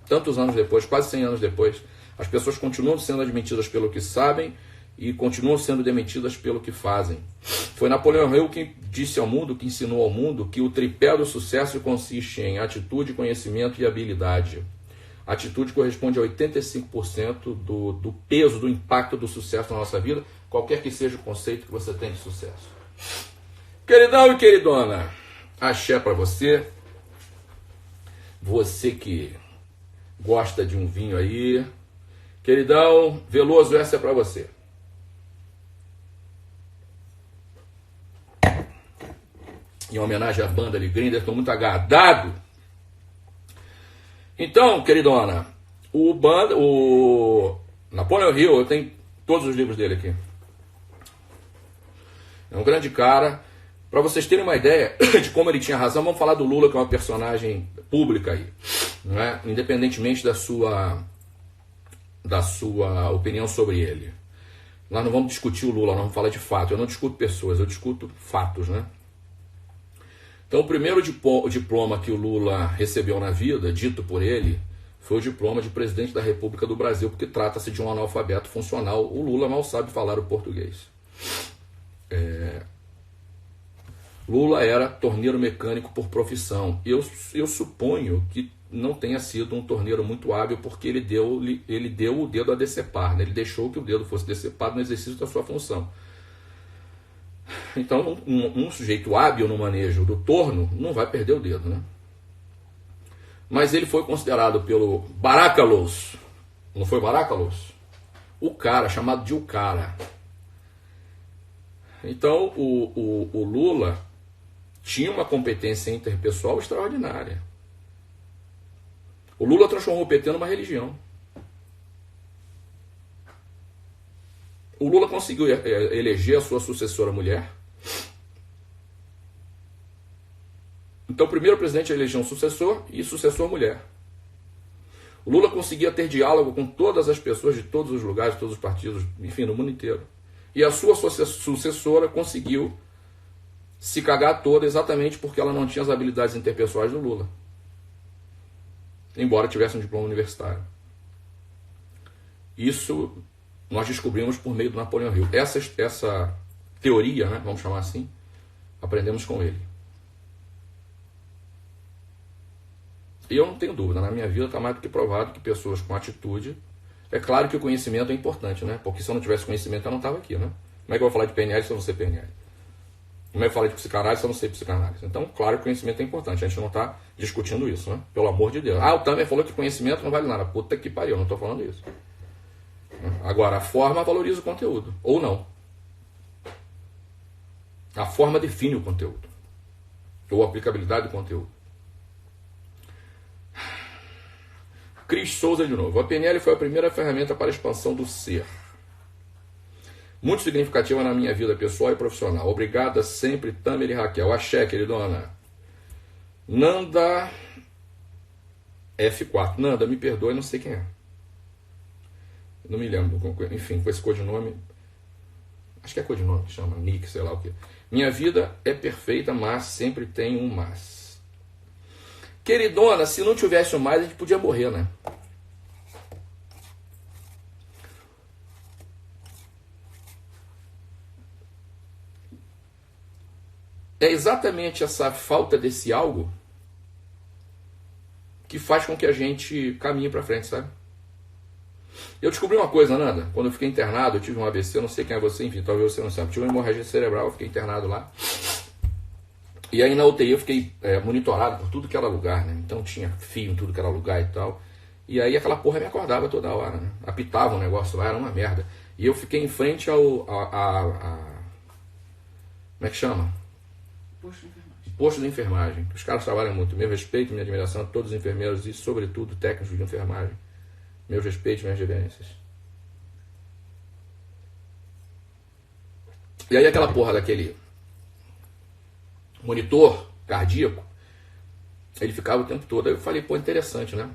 Tantos anos depois, quase 100 anos depois, as pessoas continuam sendo admitidas pelo que sabem e continuam sendo demitidas pelo que fazem. Foi Napoleão Hill que disse ao mundo, que ensinou ao mundo, que o tripé do sucesso consiste em atitude, conhecimento e habilidade. A atitude corresponde a 85% do peso, do impacto do sucesso na nossa vida, qualquer que seja o conceito que você tem de sucesso. Queridão e queridona, axé pra você. Você que gosta de um vinho aí. Queridão, Veloso, essa é pra você. Em homenagem à banda de Grindr, estou muito agradado. Então, queridona, o Napoleão Hill, eu tenho todos os livros dele aqui. É um grande cara. Para vocês terem uma ideia de como ele tinha razão, vamos falar do Lula, que é uma personagem pública aí, não é? Independentemente da sua opinião sobre ele. Nós não vamos discutir o Lula, nós vamos falar de fato. Eu não discuto pessoas, eu discuto fatos, né? Então, o primeiro diploma que o Lula recebeu na vida, dito por ele, foi o diploma de presidente da República do Brasil, porque trata-se de um analfabeto funcional. O Lula mal sabe falar o português. Lula era torneiro mecânico por profissão. Eu suponho que não tenha sido um torneiro muito hábil, porque ele deu o dedo a decepar, né? Ele deixou que o dedo fosse decepado no exercício da sua função. Então, um sujeito hábil no manejo do torno não vai perder o dedo, né? Mas ele foi considerado pelo Baracalos, não foi Baracalos? O cara, chamado de o cara. Então, o Lula tinha uma competência interpessoal extraordinária. O Lula transformou o PT numa religião. O Lula conseguiu eleger a sua sucessora mulher. Então, o primeiro presidente elegeu um sucessor e sucessor mulher. O Lula conseguia ter diálogo com todas as pessoas de todos os lugares, todos os partidos, enfim, no mundo inteiro. E a sua sucessora conseguiu se cagar toda exatamente porque ela não tinha as habilidades interpessoais do Lula, embora tivesse um diploma universitário. Isso nós descobrimos por meio do Napoleão Hill. Essa teoria, né, vamos chamar assim, aprendemos com ele. E eu não tenho dúvida, na minha vida está mais do que provado que pessoas com atitude... É claro que o conhecimento é importante, né? Porque se eu não tivesse conhecimento, eu não estava aqui, né? Como é que eu vou falar de PNL se eu não sei PNL? Como é que eu falo de psicanálise se eu não sei psicanálise? Então, claro que o conhecimento é importante, a gente não está discutindo isso, né? Pelo amor de Deus. O Tamer falou que conhecimento não vale nada. Puta que pariu, eu não estou falando isso. Agora, a forma valoriza o conteúdo, ou não. A forma define o conteúdo, ou a aplicabilidade do conteúdo. Cris Souza de novo. A PNL foi a primeira ferramenta para a expansão do ser. Muito significativa na minha vida pessoal e profissional. Obrigada sempre, Tamer e Raquel. Axé, queridona. Nanda F4. Nanda, me perdoe, não sei quem é. Não me lembro. Enfim, com esse codinome. Acho que é codinome, chama Nick, sei lá o quê. Minha vida é perfeita, mas sempre tem um mas. Queridona, se não tivesse mais, a gente podia morrer, né? É exatamente essa falta desse algo que faz com que a gente caminhe para frente, sabe? Eu descobri uma coisa, Nanda. Quando eu fiquei internado, eu tive um AVC, eu não sei quem é você, enfim, talvez você não saiba. Eu tive uma hemorragia cerebral, eu fiquei internado lá. E aí na UTI eu fiquei monitorado por tudo que era lugar, né? Então tinha fio em tudo que era lugar e tal. E aí aquela porra me acordava toda hora, né? Apitava um negócio lá, era uma merda. E eu fiquei em frente ao... como é que chama?
Posto de enfermagem.
Posto de enfermagem. Os caras trabalham muito. Meu respeito, minha admiração a todos os enfermeiros e, sobretudo, técnicos de enfermagem. Meus respeitos, minhas reverências. E aí aquela porra daquele monitor cardíaco, ele ficava o tempo todo. Aí eu falei, pô, interessante, né?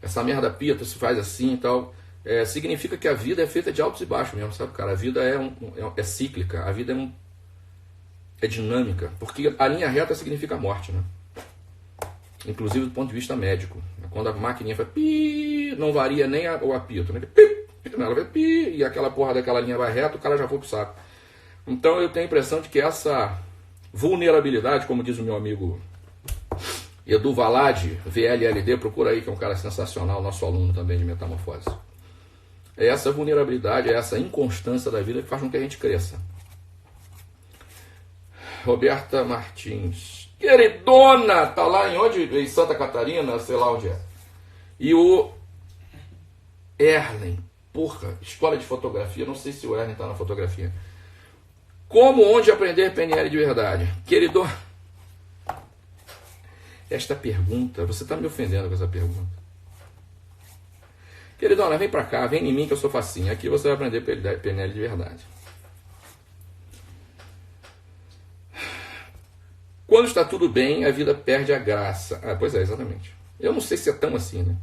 Essa merda pita, se faz assim e tal. Significa que a vida é feita de altos e baixos mesmo, sabe, cara? A vida é cíclica, a vida é dinâmica, porque a linha reta significa morte, né? Inclusive do ponto de vista médico. Quando a maquininha faz pi, não varia nem o apito, né? Pi, ela vai pi, e aquela porra daquela linha vai reta, o cara já foi pro saco. Então eu tenho a impressão de que essa vulnerabilidade, como diz o meu amigo Edu Valade, VLLD, procura aí, que é um cara sensacional, nosso aluno também de metamorfose. É essa vulnerabilidade, é essa inconstância da vida que faz com que a gente cresça. Roberta Martins. Queridona! Tá lá em onde? Em Santa Catarina, sei lá onde é. E o Erlen. Porra, escola de fotografia. Não sei se o Erlen tá na fotografia. Como, onde aprender PNL de verdade? Queridona. Esta pergunta, você tá me ofendendo com essa pergunta. Queridona, vem pra cá, vem em mim que eu sou facinho. Aqui você vai aprender PNL de verdade. Quando está tudo bem, a vida perde a graça. Pois é, exatamente. Eu não sei se é tão assim, né?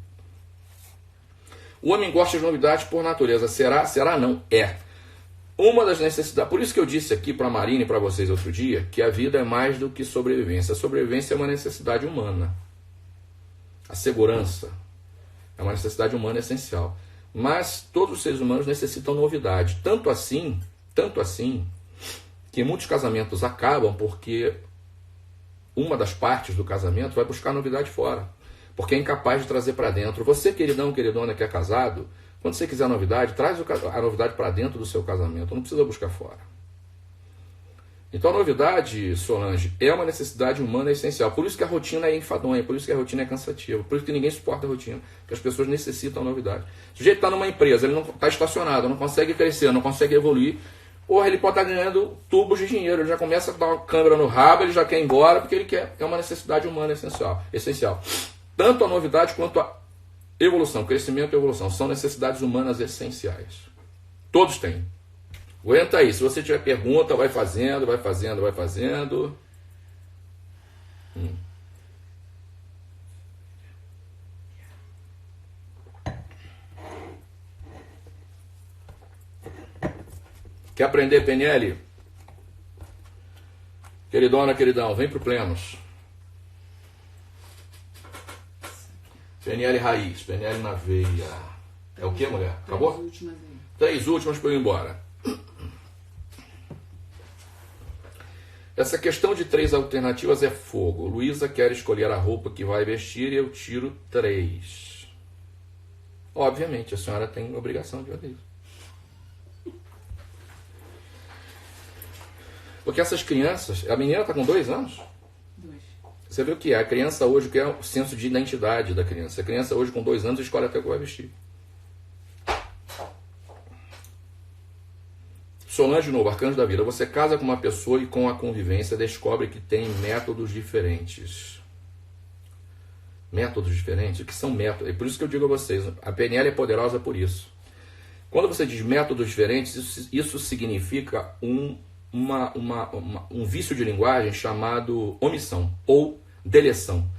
O homem gosta de novidades por natureza. Será? Será não. É. Uma das necessidades... Por isso que eu disse aqui para a Marina e para vocês outro dia, que a vida é mais do que sobrevivência. A sobrevivência é uma necessidade humana. A segurança é uma necessidade humana essencial. Mas todos os seres humanos necessitam novidade. Tanto assim, que muitos casamentos acabam porque uma das partes do casamento vai buscar novidade fora. Porque é incapaz de trazer para dentro. Você, queridão, queridona que é casado, quando você quiser novidade, traz a novidade para dentro do seu casamento. Não precisa buscar fora. Então a novidade, Solange, é uma necessidade humana essencial. Por isso que a rotina é enfadonha, por isso que a rotina é cansativa, por isso que ninguém suporta a rotina, porque as pessoas necessitam novidade. O sujeito está numa empresa, ele não está estacionado, não consegue crescer, não consegue evoluir, porra, ele pode estar ganhando tubos de dinheiro, ele já começa a dar uma câmera no rabo, ele já quer ir embora, porque ele quer. É uma necessidade humana essencial. Tanto a novidade quanto a evolução, crescimento e evolução, são necessidades humanas essenciais. Todos têm. Aguenta aí, se você tiver pergunta, vai fazendo. Quer aprender PNL? Queridona, queridão, vem pro Plenos. PNL raiz, PNL na veia. É o que, mulher? Acabou?
3 últimas aí.
3 últimas para eu ir embora. Essa questão de 3 alternativas é fogo. Luísa quer escolher a roupa que vai vestir e eu tiro 3. Obviamente, a senhora tem obrigação de fazer isso. Porque essas crianças... A menina está com 2 anos?
2.
Você vê o que é? A criança hoje, o que é o senso de identidade da criança? A criança hoje com 2 anos escolhe até o que vai vestir. Solange, de novo, Arcanjo da Vida. Você casa com uma pessoa e com a convivência descobre que tem métodos diferentes. Métodos diferentes? O que são métodos? É por isso que eu digo a vocês, a PNL é poderosa por isso. Quando você diz métodos diferentes, isso significa um vício de linguagem chamado omissão ou deleção.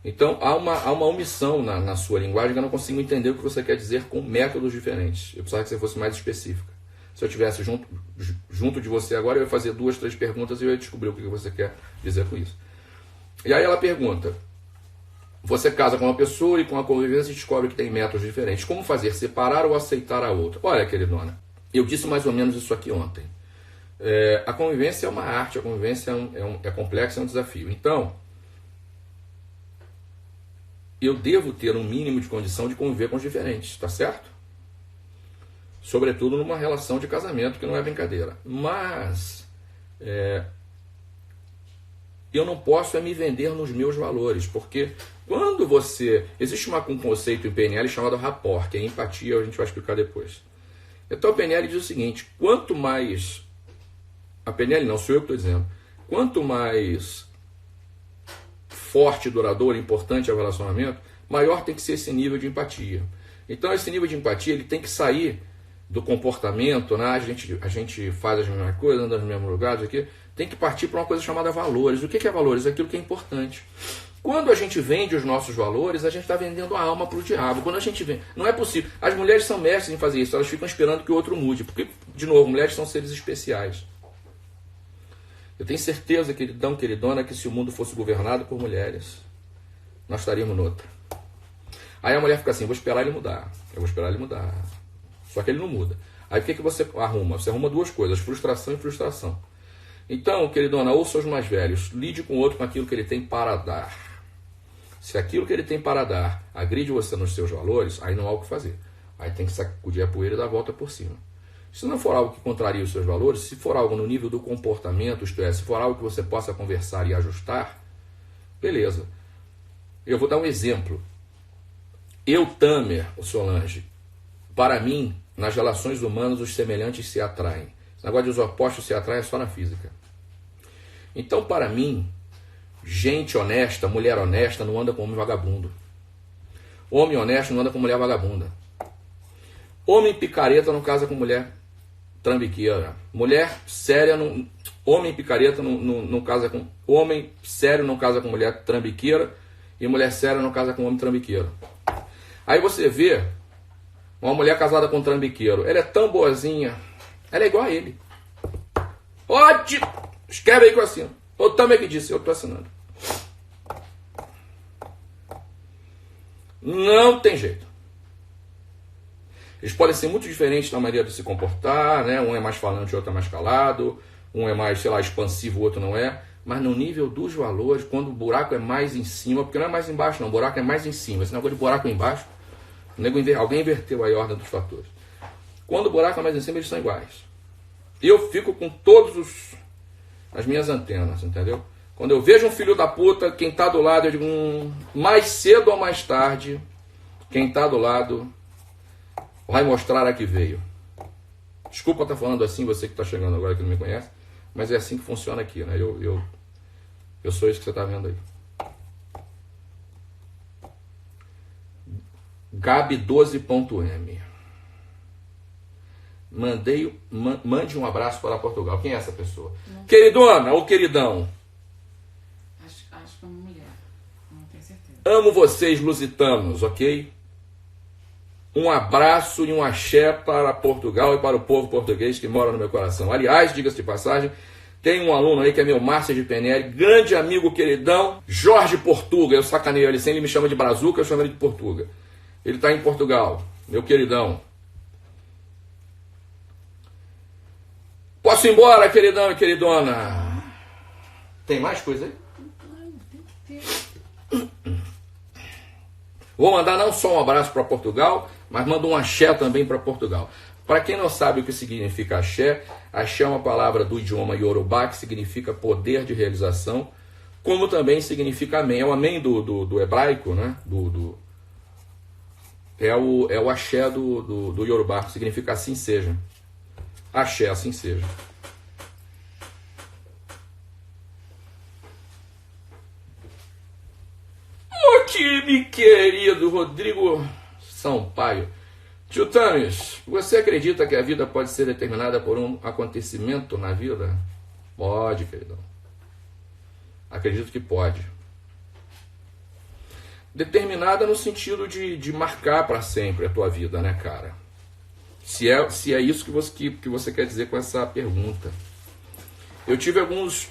Então, há uma omissão na sua linguagem que eu não consigo entender o que você quer dizer com métodos diferentes. Eu precisava que você fosse mais específica. Se eu estivesse junto de você agora, eu ia fazer 2, 3 perguntas e eu ia descobrir o que você quer dizer com isso. E aí ela pergunta, você casa com uma pessoa e com a convivência descobre que tem métodos diferentes. Como fazer? Separar ou aceitar a outra? Olha, queridona, eu disse mais ou menos isso aqui ontem. A convivência é uma arte, a convivência é complexa, é um desafio. Então, eu devo ter um mínimo de condição de conviver com os diferentes, tá certo? Sobretudo numa relação de casamento, que não é brincadeira. Mas eu não posso me vender nos meus valores, porque quando você... Existe um conceito em PNL chamado rapport, que é empatia, a gente vai explicar depois. Então a PNL diz o seguinte, quanto mais... A PNL não, sou eu que estou dizendo. Quanto mais forte, duradouro, importante é o relacionamento, maior tem que ser esse nível de empatia. Então esse nível de empatia ele tem que sair do comportamento, né? A gente faz as mesmas coisas, anda nos mesmos lugares, aqui, tem que partir para uma coisa chamada valores. O que é valores? Aquilo que é importante. Quando a gente vende os nossos valores, a gente está vendendo a alma para o diabo. Quando a gente vende, não é possível. As mulheres são mestres em fazer isso, elas ficam esperando que o outro mude, porque, de novo, mulheres são seres especiais. Eu tenho certeza, queridão, queridona, que se o mundo fosse governado por mulheres, nós estaríamos noutra. Aí a mulher fica assim, vou esperar ele mudar, eu vou esperar ele mudar. Só que ele não muda. Aí o que você arruma? Você arruma 2 coisas, frustração e frustração. Então, queridona, ouça os mais velhos, lide com o outro com aquilo que ele tem para dar. Se aquilo que ele tem para dar agride você nos seus valores, aí não há o que fazer. Aí tem que sacudir a poeira e dar a volta por cima. Se não for algo que contraria os seus valores, se for algo no nível do comportamento, isto é, se for algo que você possa conversar e ajustar, beleza. Eu vou dar um exemplo. Eu, Tamer, Solange, para mim, nas relações humanas, os semelhantes se atraem. Esse negócio de os opostos se atraem é só na física. Então, para mim, gente honesta, mulher honesta, não anda com homem vagabundo. Homem honesto não anda com mulher vagabunda. Homem picareta não casa com mulher trambiqueira. Mulher séria não... Homem picareta não casa com... Homem sério não casa com mulher trambiqueira. E mulher séria não casa com homem trambiqueiro. Aí você vê uma mulher casada com um trambiqueiro. Ela é tão boazinha. Ela é igual a ele. Pode! Escreve aí que eu assino. O Tamer que disse, eu estou assinando. Não tem jeito. Eles podem ser muito diferentes na maneira de se comportar, né? Um é mais falante, o outro é mais calado, um é mais, sei lá, expansivo, o outro não é. Mas no nível dos valores, quando o buraco é mais em cima, porque não é mais embaixo não, o buraco é mais em cima. Esse negócio de buraco embaixo, alguém inverteu aí a ordem dos fatores. Quando o buraco é mais em cima, eles são iguais. Eu fico com todas as minhas antenas, entendeu? Quando eu vejo um filho da puta, quem tá do lado, eu digo, mais cedo ou mais tarde, quem tá do lado vai mostrar a que veio. Desculpa estar falando assim, você que está chegando agora que não me conhece, mas é assim que funciona aqui, né? Eu sou isso que você está vendo aí. Gabi12.m. Mande um abraço para Portugal. Quem é essa pessoa? Não. Queridona ou queridão?
Acho que é uma mulher. Não tenho certeza.
Amo vocês, lusitanos, ok? Um abraço e um axé para Portugal e para o povo português que mora no meu coração. Aliás, diga-se de passagem, tem um aluno aí que é meu Márcio de PNL, grande amigo, queridão, Jorge Portuga. Eu sacaneio ele sem, ele me chama de Brazuca, eu chamo ele de Portuga. Ele está em Portugal, meu queridão. Posso ir embora, queridão e queridona? Tem mais coisa aí?
Tem que ter.
Vou mandar não só um abraço para Portugal, mas mando um axé também para Portugal. Para quem não sabe o que significa axé, axé é uma palavra do idioma Yorubá que significa poder de realização, como também significa amém. É o amém do hebraico, né? É o axé do Yorubá, que significa assim seja. Axé, assim seja. O time querido Rodrigo Sampaio. Tio Tames, você acredita que a vida pode ser determinada por um acontecimento na vida? Pode, queridão. Acredito que pode. Determinada no sentido de marcar para sempre a tua vida, né, cara? Se é isso que você quer dizer com essa pergunta. Eu tive alguns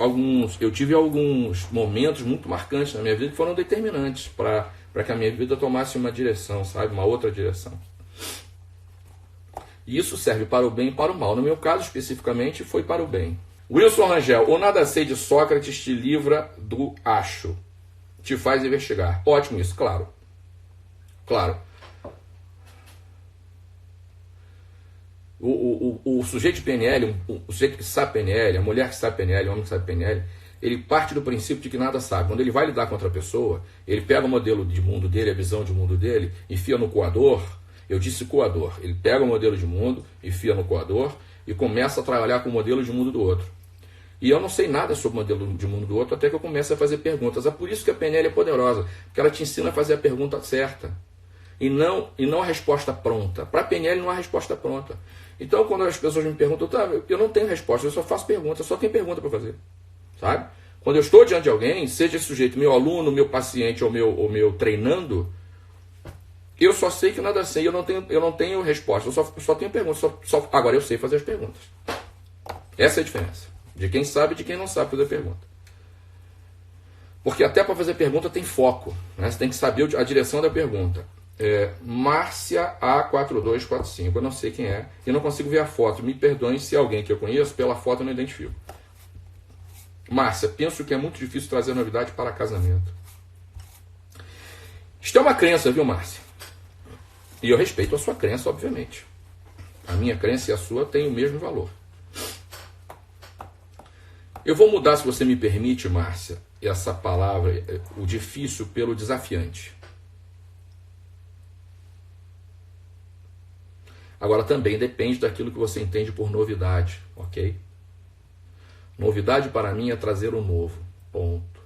momentos muito marcantes na minha vida que foram determinantes para que a minha vida tomasse uma direção, sabe? Uma outra direção. E isso serve para o bem e para o mal. No meu caso, especificamente, foi para o bem. Wilson Rangel, o nada sei de Sócrates te livra do acho. Te faz investigar. Ótimo isso, claro. Claro. O sujeito de PNL, o sujeito que sabe PNL, a mulher que sabe PNL, o homem que sabe PNL, ele parte do princípio de que nada sabe. Quando ele vai lidar com outra pessoa, ele pega o modelo de mundo dele, a visão de mundo dele, enfia no coador. Eu disse coador. Ele pega o modelo de mundo, enfia no coador e começa a trabalhar com o modelo de mundo do outro. E eu não sei nada sobre o modelo de mundo do outro até que eu comece a fazer perguntas. É por isso que a PNL é poderosa, porque ela te ensina a fazer a pergunta certa e não a resposta pronta. Para a PNL não há resposta pronta. Então, quando as pessoas me perguntam, tá, eu não tenho resposta, eu só faço pergunta, só tenho pergunta para fazer. Sabe? Quando eu estou diante de alguém, seja esse sujeito meu aluno, meu paciente ou meu treinando, eu só sei que nada sei, eu não tenho resposta, eu só tenho perguntas. Agora eu sei fazer as perguntas. Essa é a diferença de quem sabe e de quem não sabe fazer pergunta. Porque até para fazer pergunta tem foco, né? Você tem que saber a direção da pergunta. Márcia A4245, eu não sei quem é e não consigo ver a foto, me perdoem se é alguém que eu conheço, pela foto eu não identifico. Márcia, penso que é muito difícil trazer novidade para casamento. Isto é uma crença, viu, Márcia? E eu respeito a sua crença, obviamente. A minha crença e a sua têm o mesmo valor. Eu vou mudar, se você me permite, Márcia, essa palavra, o difícil pelo desafiante. Agora também depende daquilo que você entende por novidade, ok? Novidade para mim é trazer o novo, ponto.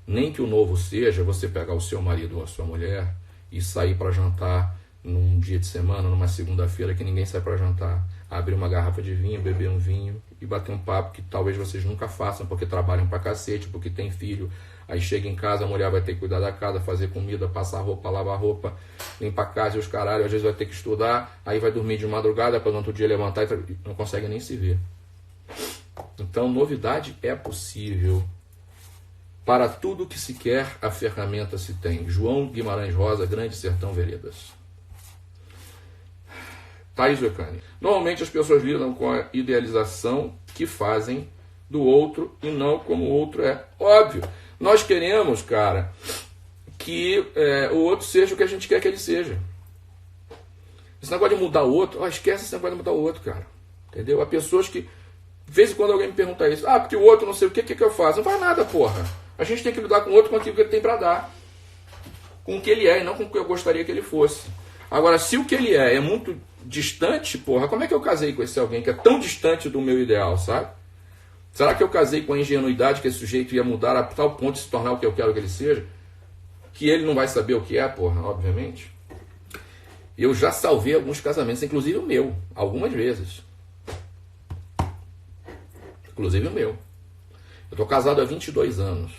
Nem que o novo seja você pegar o seu marido ou a sua mulher e sair para jantar num dia de semana, numa segunda-feira que ninguém sai para jantar, abrir uma garrafa de vinho, beber um vinho e bater um papo que talvez vocês nunca façam porque trabalham pra cacete, porque tem filho. Aí chega em casa, a mulher vai ter que cuidar da casa, fazer comida, passar roupa, lavar roupa, limpar a casa e os caralho. Às vezes vai ter que estudar, aí vai dormir de madrugada para no outro dia levantar e não consegue nem se ver. Então, novidade é possível. Para tudo que se quer, a ferramenta se tem. João Guimarães Rosa, Grande Sertão Veredas. Thaís Wecani. Normalmente as pessoas lidam com a idealização que fazem do outro e não como o outro é. Óbvio, nós queremos, cara, que o outro seja o que a gente quer que ele seja. Esse negócio de mudar o outro, esquece esse negócio de mudar o outro, cara. Entendeu? Há pessoas que, de vez em quando alguém me pergunta isso, porque o outro não sei o que eu faço. Não faz nada, porra. A gente tem que lidar com o outro com aquilo que ele tem pra dar. Com o que ele é e não com o que eu gostaria que ele fosse. Agora, se o que ele é muito distante, porra, como é que eu casei com esse alguém que é tão distante do meu ideal, sabe? Será que eu casei com a ingenuidade que esse sujeito ia mudar a tal ponto de se tornar o que eu quero que ele seja? Que ele não vai saber o que é, porra, obviamente. Eu já salvei alguns casamentos, inclusive o meu, algumas vezes. Inclusive o meu. Eu tô casado há 22 anos.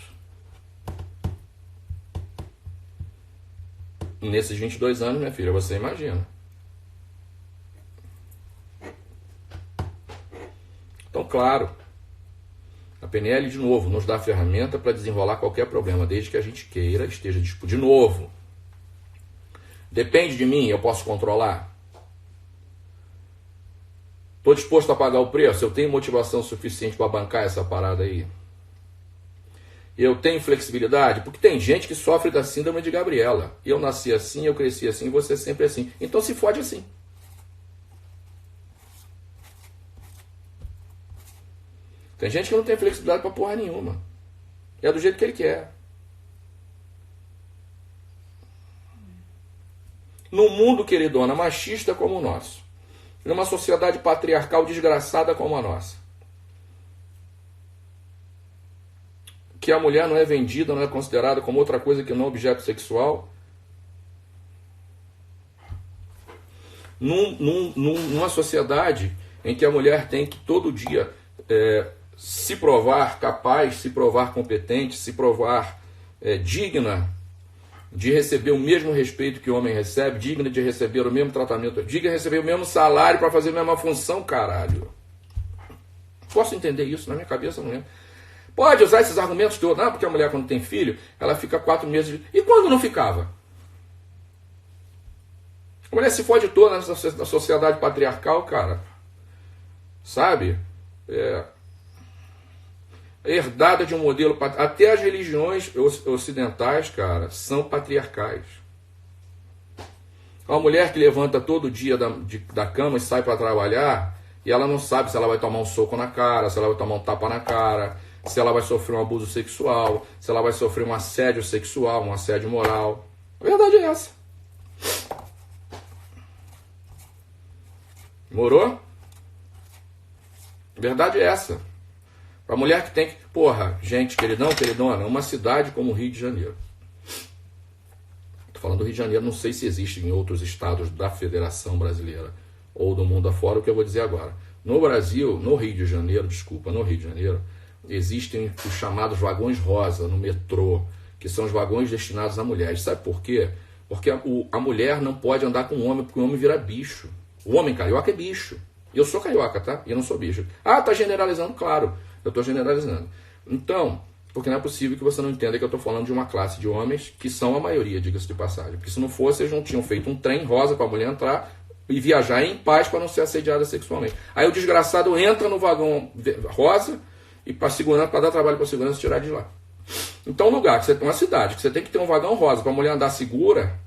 Nesses 22 anos, minha filha, você imagina. Então, claro, a PNL, de novo, nos dá a ferramenta para desenrolar qualquer problema, desde que a gente queira, esteja disposto. De novo, depende de mim, eu posso controlar? Estou disposto a pagar o preço? Eu tenho motivação suficiente para bancar essa parada aí? Eu tenho flexibilidade? Porque tem gente que sofre da síndrome de Gabriela. Eu nasci assim, eu cresci assim, você sempre assim. Então se fode assim. Tem gente que não tem flexibilidade pra porra nenhuma. É do jeito que ele quer. Num mundo, queridona, machista como o nosso, numa sociedade patriarcal desgraçada como a nossa, que a mulher não é vendida, não é considerada como outra coisa que não objeto sexual, numa sociedade em que a mulher tem que todo dia se provar capaz, se provar competente, se provar digna de receber o mesmo respeito que o homem recebe, digna de receber o mesmo tratamento, digna de receber o mesmo salário para fazer a mesma função, caralho. Posso entender isso? Na minha cabeça não lembro. Pode usar esses argumentos todos. Porque a mulher, quando tem filho, ela fica 4 meses... E quando não ficava? A mulher se fode toda na sociedade patriarcal, cara. Sabe? Herdada de um modelo... Até as religiões ocidentais, cara, são patriarcais. Uma mulher que levanta todo dia da cama e sai para trabalhar, e ela não sabe se ela vai tomar um soco na cara, se ela vai tomar um tapa na cara, se ela vai sofrer um abuso sexual, se ela vai sofrer um assédio sexual, um assédio moral. A verdade é essa. Morou? A verdade é essa. Pra mulher que tem que... Porra, gente, queridão, queridona, uma cidade como o Rio de Janeiro. Tô falando do Rio de Janeiro, não sei se existe em outros estados da Federação Brasileira ou do mundo afora, o que eu vou dizer agora. No Brasil, no Rio de Janeiro, existem os chamados vagões rosa no metrô, que são os vagões destinados a mulheres. Sabe por quê? Porque a mulher não pode andar com o homem, porque o homem vira bicho. O homem carioca é bicho. Eu sou carioca, tá? E eu não sou bicho. Tá generalizando? Claro, eu tô generalizando. Então, porque não é possível que você não entenda que eu tô falando de uma classe de homens que são a maioria, diga-se de passagem. Porque se não fosse, eles não tinham feito um trem rosa pra mulher entrar e viajar em paz para não ser assediada sexualmente. Aí o desgraçado entra no vagão rosa e para dar trabalho para a segurança tirar de lá. Então, um lugar que você tem uma cidade, que você tem que ter um vagão rosa para a mulher andar segura,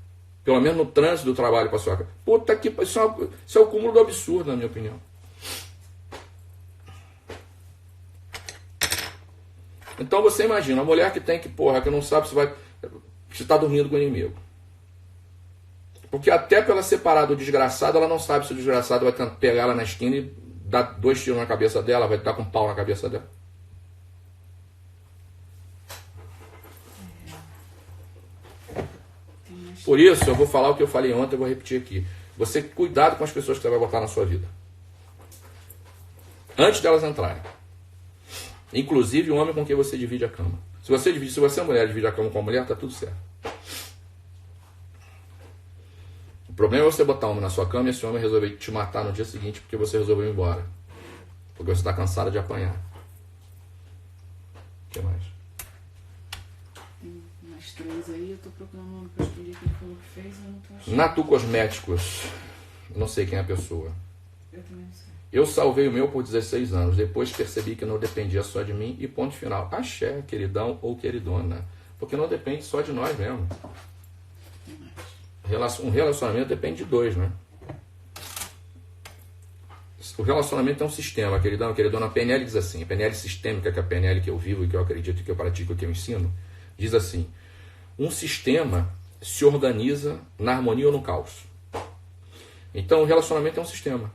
pelo menos no trânsito do trabalho para sua casa. Puta que isso é o cúmulo do absurdo, na minha opinião. Então você imagina, a mulher que tem que não sabe se está dormindo com o inimigo. Porque até pela separar do desgraçado, ela não sabe se o desgraçado vai tentar pegar ela na esquina e dar 2 tiros na cabeça dela, vai estar com um pau na cabeça dela. Por isso, eu vou falar o que eu falei ontem, eu vou repetir aqui. Você, cuidado com as pessoas que você vai botar na sua vida. Antes delas entrarem. Inclusive o homem com quem você divide a cama. Se você é mulher e divide a cama com a mulher, tá tudo certo. O problema é você botar um homem na sua cama e esse homem resolver te matar no dia seguinte porque você resolveu ir embora. Porque você está cansado de apanhar. O que mais?
mais 3 aí, eu tô procurando o nome pra escolher que ele falou que fez, eu não tô achando.
Natu Cosméticos. Não sei quem é a pessoa.
Eu também não sei.
Eu salvei o meu por 16 anos. Depois percebi que não dependia só de mim e ponto final. Axé, queridão ou queridona. Porque não depende só de nós mesmo. Um relacionamento depende de dois, né? O relacionamento é um sistema, queridão, queridona. A PNL diz assim, a PNL sistêmica, que é a PNL que eu vivo e que eu acredito, que eu pratico, que eu ensino, diz assim: um sistema se organiza na harmonia ou no caos. Então o relacionamento é um sistema.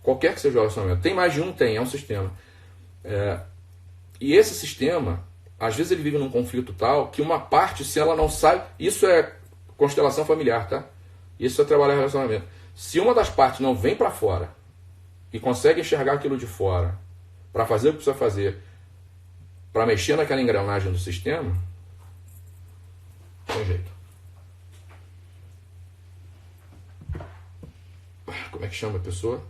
Qualquer que seja o relacionamento. Tem mais de um? Tem, é um sistema. E esse sistema, às vezes ele vive num conflito tal que uma parte, se ela não sabe... Isso é constelação familiar, tá? Isso é trabalhar relacionamento. Se uma das partes não vem para fora e consegue enxergar aquilo de fora para fazer o que precisa fazer, para mexer naquela engrenagem do sistema, tem jeito. Como é que chama a pessoa?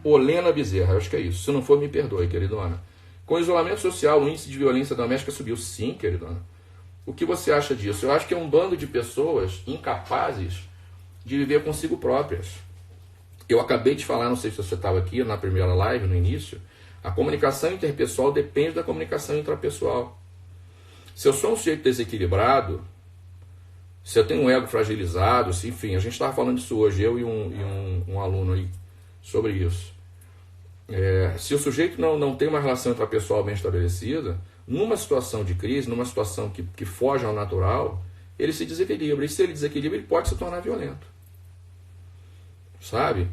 Olena Bezerra, acho que é isso. Se não for, me perdoe, queridona. Com o isolamento social, o índice de violência doméstica subiu. Sim, queridona. O que você acha disso? Eu acho que é um bando de pessoas incapazes de viver consigo próprias. Eu acabei de falar, não sei se você estava aqui na primeira live, no início, a comunicação interpessoal depende da comunicação intrapessoal. Se eu sou um sujeito desequilibrado, se eu tenho um ego fragilizado, se, enfim, a gente estava falando disso hoje, eu e um aluno aí, sobre isso. Se o sujeito não tem uma relação intrapessoal bem estabelecida, numa situação de crise, numa situação que foge ao natural, ele se desequilibra. E se ele desequilibra, ele pode se tornar violento. Sabe?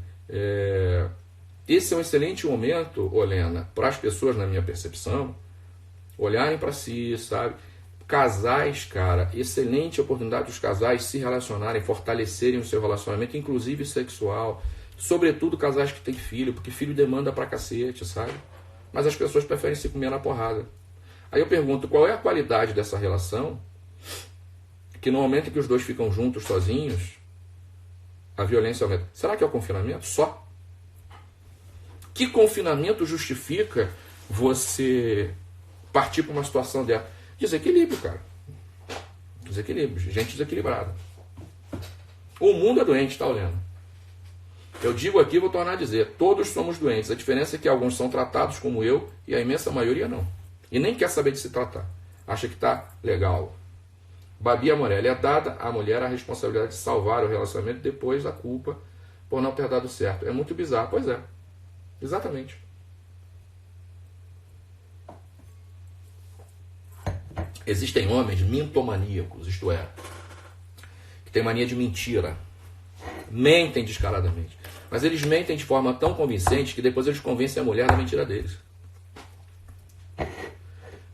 Esse é um excelente momento, Olena, para as pessoas, na minha percepção, olharem para si, sabe? Casais, cara, excelente oportunidade dos casais se relacionarem, fortalecerem o seu relacionamento, inclusive sexual. Sobretudo casais que têm filho, porque filho demanda pra cacete, sabe? Mas as pessoas preferem se comer na porrada. Aí eu pergunto, qual é a qualidade dessa relação que no momento em que os dois ficam juntos, sozinhos, a violência aumenta? Será que é o confinamento? Só? Que confinamento justifica você partir para uma situação dessa? Desequilíbrio, cara. Desequilíbrio. Gente desequilibrada. O mundo é doente, tá olhando? Eu digo aqui, vou tornar a dizer, todos somos doentes. A diferença é que alguns são tratados como eu e a imensa maioria não. E nem quer saber de se tratar. Acha que tá legal. Babi Amorelli, é dada à mulher a responsabilidade de salvar o relacionamento, depois a culpa por não ter dado certo. É muito bizarro. Pois é. Exatamente. Existem homens mintomaníacos, isto é, que têm mania de mentira. Mentem descaradamente. Mas eles mentem de forma tão convincente que depois eles convencem a mulher da mentira deles.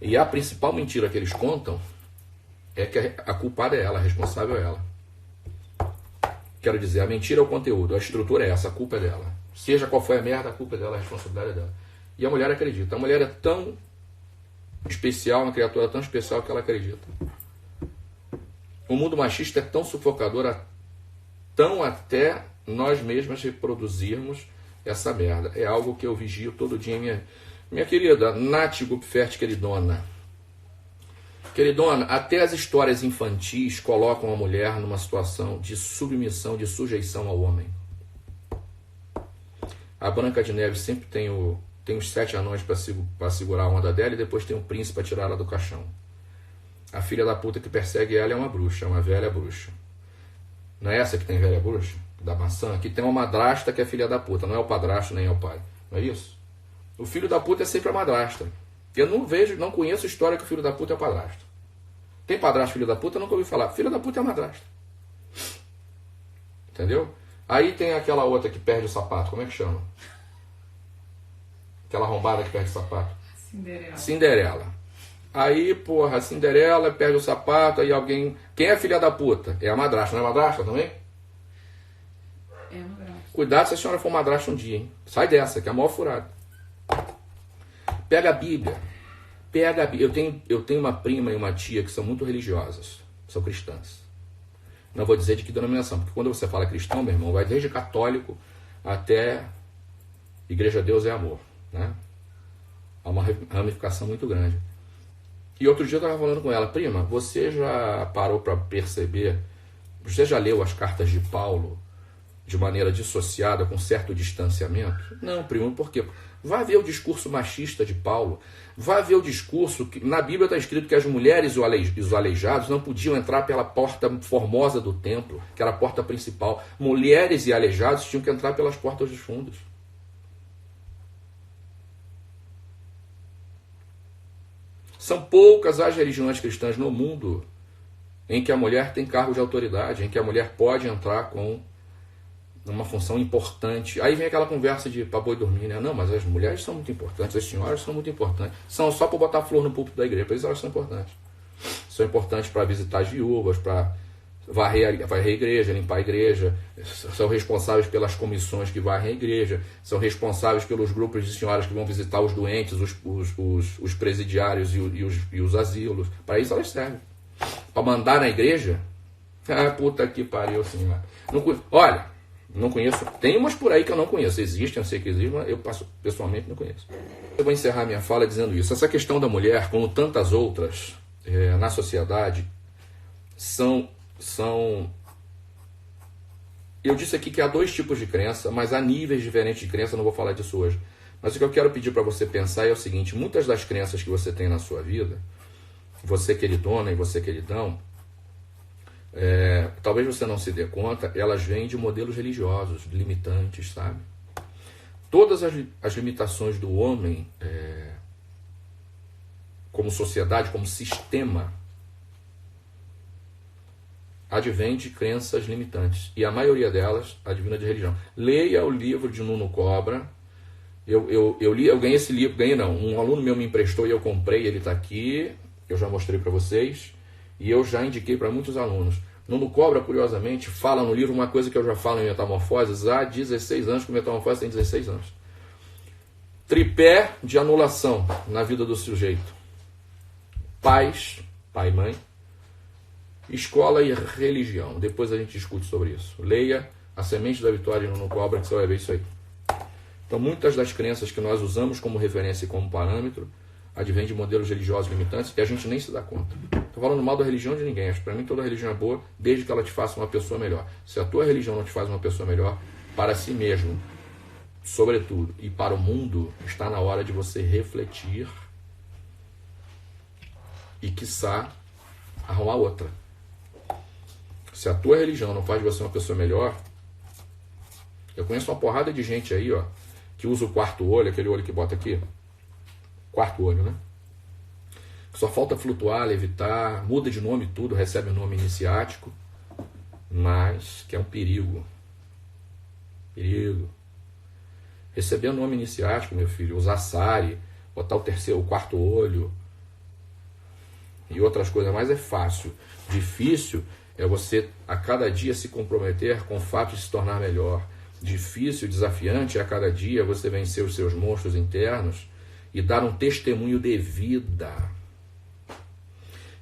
E a principal mentira que eles contam é que a culpada é ela, a responsável é ela. Quero dizer, a mentira é o conteúdo, a estrutura é essa, a culpa é dela. Seja qual for a merda, a culpa é dela, a responsabilidade é dela. E a mulher acredita. A mulher é tão especial, uma criatura tão especial que ela acredita. O mundo machista é tão sufocador, tão até nós mesmos reproduzirmos essa merda. É algo que eu vigio todo dia. Minha querida Nath Gupfert, queridona. Queridona, até as histórias infantis colocam a mulher numa situação de submissão, de sujeição ao homem. A Branca de Neve sempre tem os 7 anões para segurar a onda dela e depois tem um príncipe para tirar ela do caixão. A filha da puta que persegue ela é uma bruxa, uma velha bruxa. Não é essa que tem velha bruxa? Da maçã? Aqui tem uma madrasta que é filha da puta, não é o padrasto nem é o pai. Não é isso? O filho da puta é sempre a madrasta. Eu não conheço história que o filho da puta é o padrasto. Tem padrasto filho da puta? Eu nunca ouvi falar. Filho da puta é a madrasta. Entendeu? Aí tem aquela outra que perde o sapato. Como é que chama? Aquela arrombada que perde o sapato. Cinderela. Aí, porra, a Cinderela perde o sapato, aí alguém... Quem é filha da puta? É a madrasta, não é a madrasta também?
É a madrasta.
Cuidado se a senhora for madrasta um dia, hein? Sai dessa, que é a maior furada. Pega a Bíblia. Eu tenho uma prima e uma tia que são muito religiosas. São cristãs. Não vou dizer de que denominação, porque quando você fala cristão, meu irmão, vai desde católico até Igreja Deus é Amor, né? Há uma ramificação muito grande. E outro dia eu estava falando com ela, prima, você já parou para perceber, você já leu as cartas de Paulo de maneira dissociada, com certo distanciamento? Não, primo, por quê? Vai ver o discurso machista de Paulo, vai ver o discurso que na Bíblia está escrito que as mulheres e os aleijados não podiam entrar pela porta formosa do templo, que era a porta principal. Mulheres e aleijados tinham que entrar pelas portas dos fundos. São poucas as religiões cristãs no mundo em que a mulher tem cargo de autoridade, em que a mulher pode entrar com uma função importante. Aí vem aquela conversa de pra boi dormir, né? Não, mas as mulheres são muito importantes, as senhoras são muito importantes. São só para botar flor no púlpito da igreja, para isso elas são importantes. São importantes para visitar as viúvas, para varrer a igreja, limpar a igreja, são responsáveis pelas comissões que varrem a igreja, são responsáveis pelos grupos de senhoras que vão visitar os doentes, os presidiários e os asilos. Para isso elas servem. Para mandar na igreja? Ah, puta que pariu, senhora. Olha, não conheço, tem umas por aí que eu não conheço, existem, eu sei que existem, mas eu pessoalmente não conheço. Eu vou encerrar minha fala dizendo isso. Essa questão da mulher, como tantas outras na sociedade, são... Eu disse aqui que há dois tipos de crença, mas há níveis diferentes de crença, não vou falar disso hoje. Mas o que eu quero pedir para você pensar é o seguinte: muitas das crenças que você tem na sua vida, você queridona e você queridão, talvez você não se dê conta, elas vêm de modelos religiosos, limitantes, sabe? Todas as limitações do homem, como sociedade, como sistema, advém de crenças limitantes. E a maioria delas advém de religião. Leia o livro de Nuno Cobra. Eu ganhei esse livro, um aluno meu me emprestou e eu comprei, ele está aqui, eu já mostrei para vocês, e eu já indiquei para muitos alunos. Nuno Cobra, curiosamente, fala no livro uma coisa que eu já falo em Metamorfoses há 16 anos, que o Metamorfoses tem 16 anos. Tripé de anulação na vida do sujeito. Pais, pai e mãe, escola e religião. Depois a gente discute sobre isso. Leia A Semente da Vitória no Cobra, que você vai ver isso aí. Então, muitas das crenças que nós usamos como referência e como parâmetro advêm de modelos religiosos limitantes e a gente nem se dá conta. Estou falando mal da religião de ninguém. Acho que para mim toda religião é boa, desde que ela te faça uma pessoa melhor. Se a tua religião não te faz uma pessoa melhor, para si mesmo, sobretudo, e para o mundo, está na hora de você refletir e, quiçá, arrumar outra. Se a tua religião não faz de você uma pessoa melhor, eu conheço uma porrada de gente aí, ó, que usa o quarto olho, aquele olho que bota aqui, quarto olho, né? Só falta flutuar, levitar, muda de nome tudo, recebe um nome iniciático, mas que é um perigo. Perigo. Receber o nome iniciático, meu filho, usar sari, botar o quarto olho e outras coisas mais é fácil. Difícil é você a cada dia se comprometer com o fato de se tornar melhor. Difícil, desafiante é a cada dia você vencer os seus monstros internos e dar um testemunho de vida.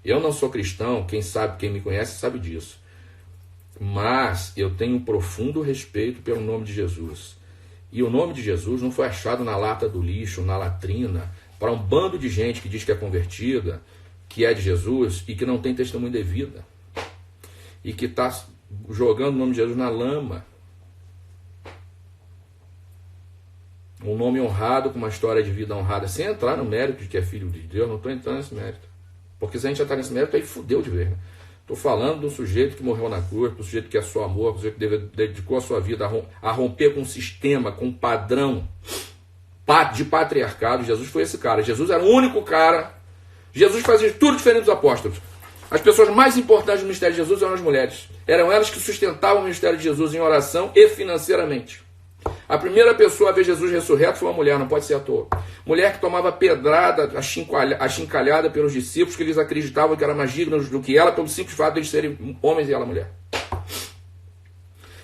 Eu não sou cristão, quem me conhece sabe disso. Mas eu tenho um profundo respeito pelo nome de Jesus. E o nome de Jesus não foi achado na lata do lixo, na latrina, para um bando de gente que diz que é convertida, que é de Jesus e que não tem testemunho de vida. E que está jogando o nome de Jesus na lama. Um nome honrado, com uma história de vida honrada, sem entrar no mérito de que é filho de Deus, não estou entrando nesse mérito. Porque se a gente entrar nesse mérito, aí fudeu de vez. Estou falando do sujeito que morreu na cruz, do sujeito que é só amor, do sujeito que dedicou a sua vida a romper com um sistema, com um padrão de patriarcado. Jesus foi esse cara. Jesus era o único cara. Jesus fazia tudo diferente dos apóstolos. As pessoas mais importantes do ministério de Jesus eram as mulheres. Eram elas que sustentavam o ministério de Jesus em oração e financeiramente. A primeira pessoa a ver Jesus ressurreto foi uma mulher, não pode ser à toa. Mulher que tomava pedrada, achincalhada pelos discípulos, que eles acreditavam que eram mais dignos do que ela, pelo simples fato de eles serem homens e ela mulher.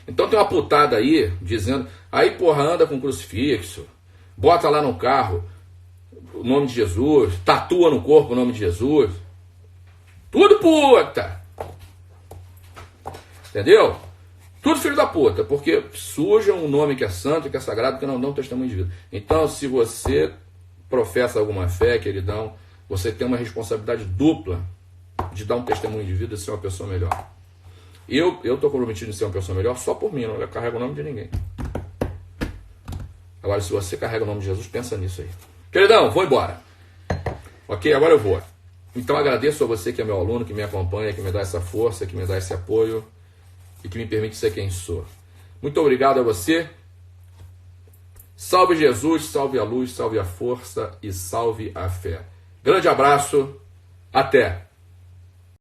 Então tem uma putada aí, dizendo, aí porra, anda com crucifixo, bota lá no carro o nome de Jesus, tatua no corpo o nome de Jesus. Tudo puta! Entendeu? Tudo filho da puta, porque suja um nome que é santo, que é sagrado, que não dá um testemunho de vida. Então, se você professa alguma fé, queridão, você tem uma responsabilidade dupla de dar um testemunho de vida e ser uma pessoa melhor. Eu estou comprometido em ser uma pessoa melhor só por mim, não carrego o nome de ninguém. Agora, se você carrega o nome de Jesus, pensa nisso aí. Queridão, vou embora. Ok? Agora eu vou. Então agradeço a você que é meu aluno, que me acompanha, que me dá essa força, que me dá esse apoio e que me permite ser quem sou. Muito obrigado a você. Salve Jesus, salve a luz, salve a força e salve a fé. Grande abraço. Até!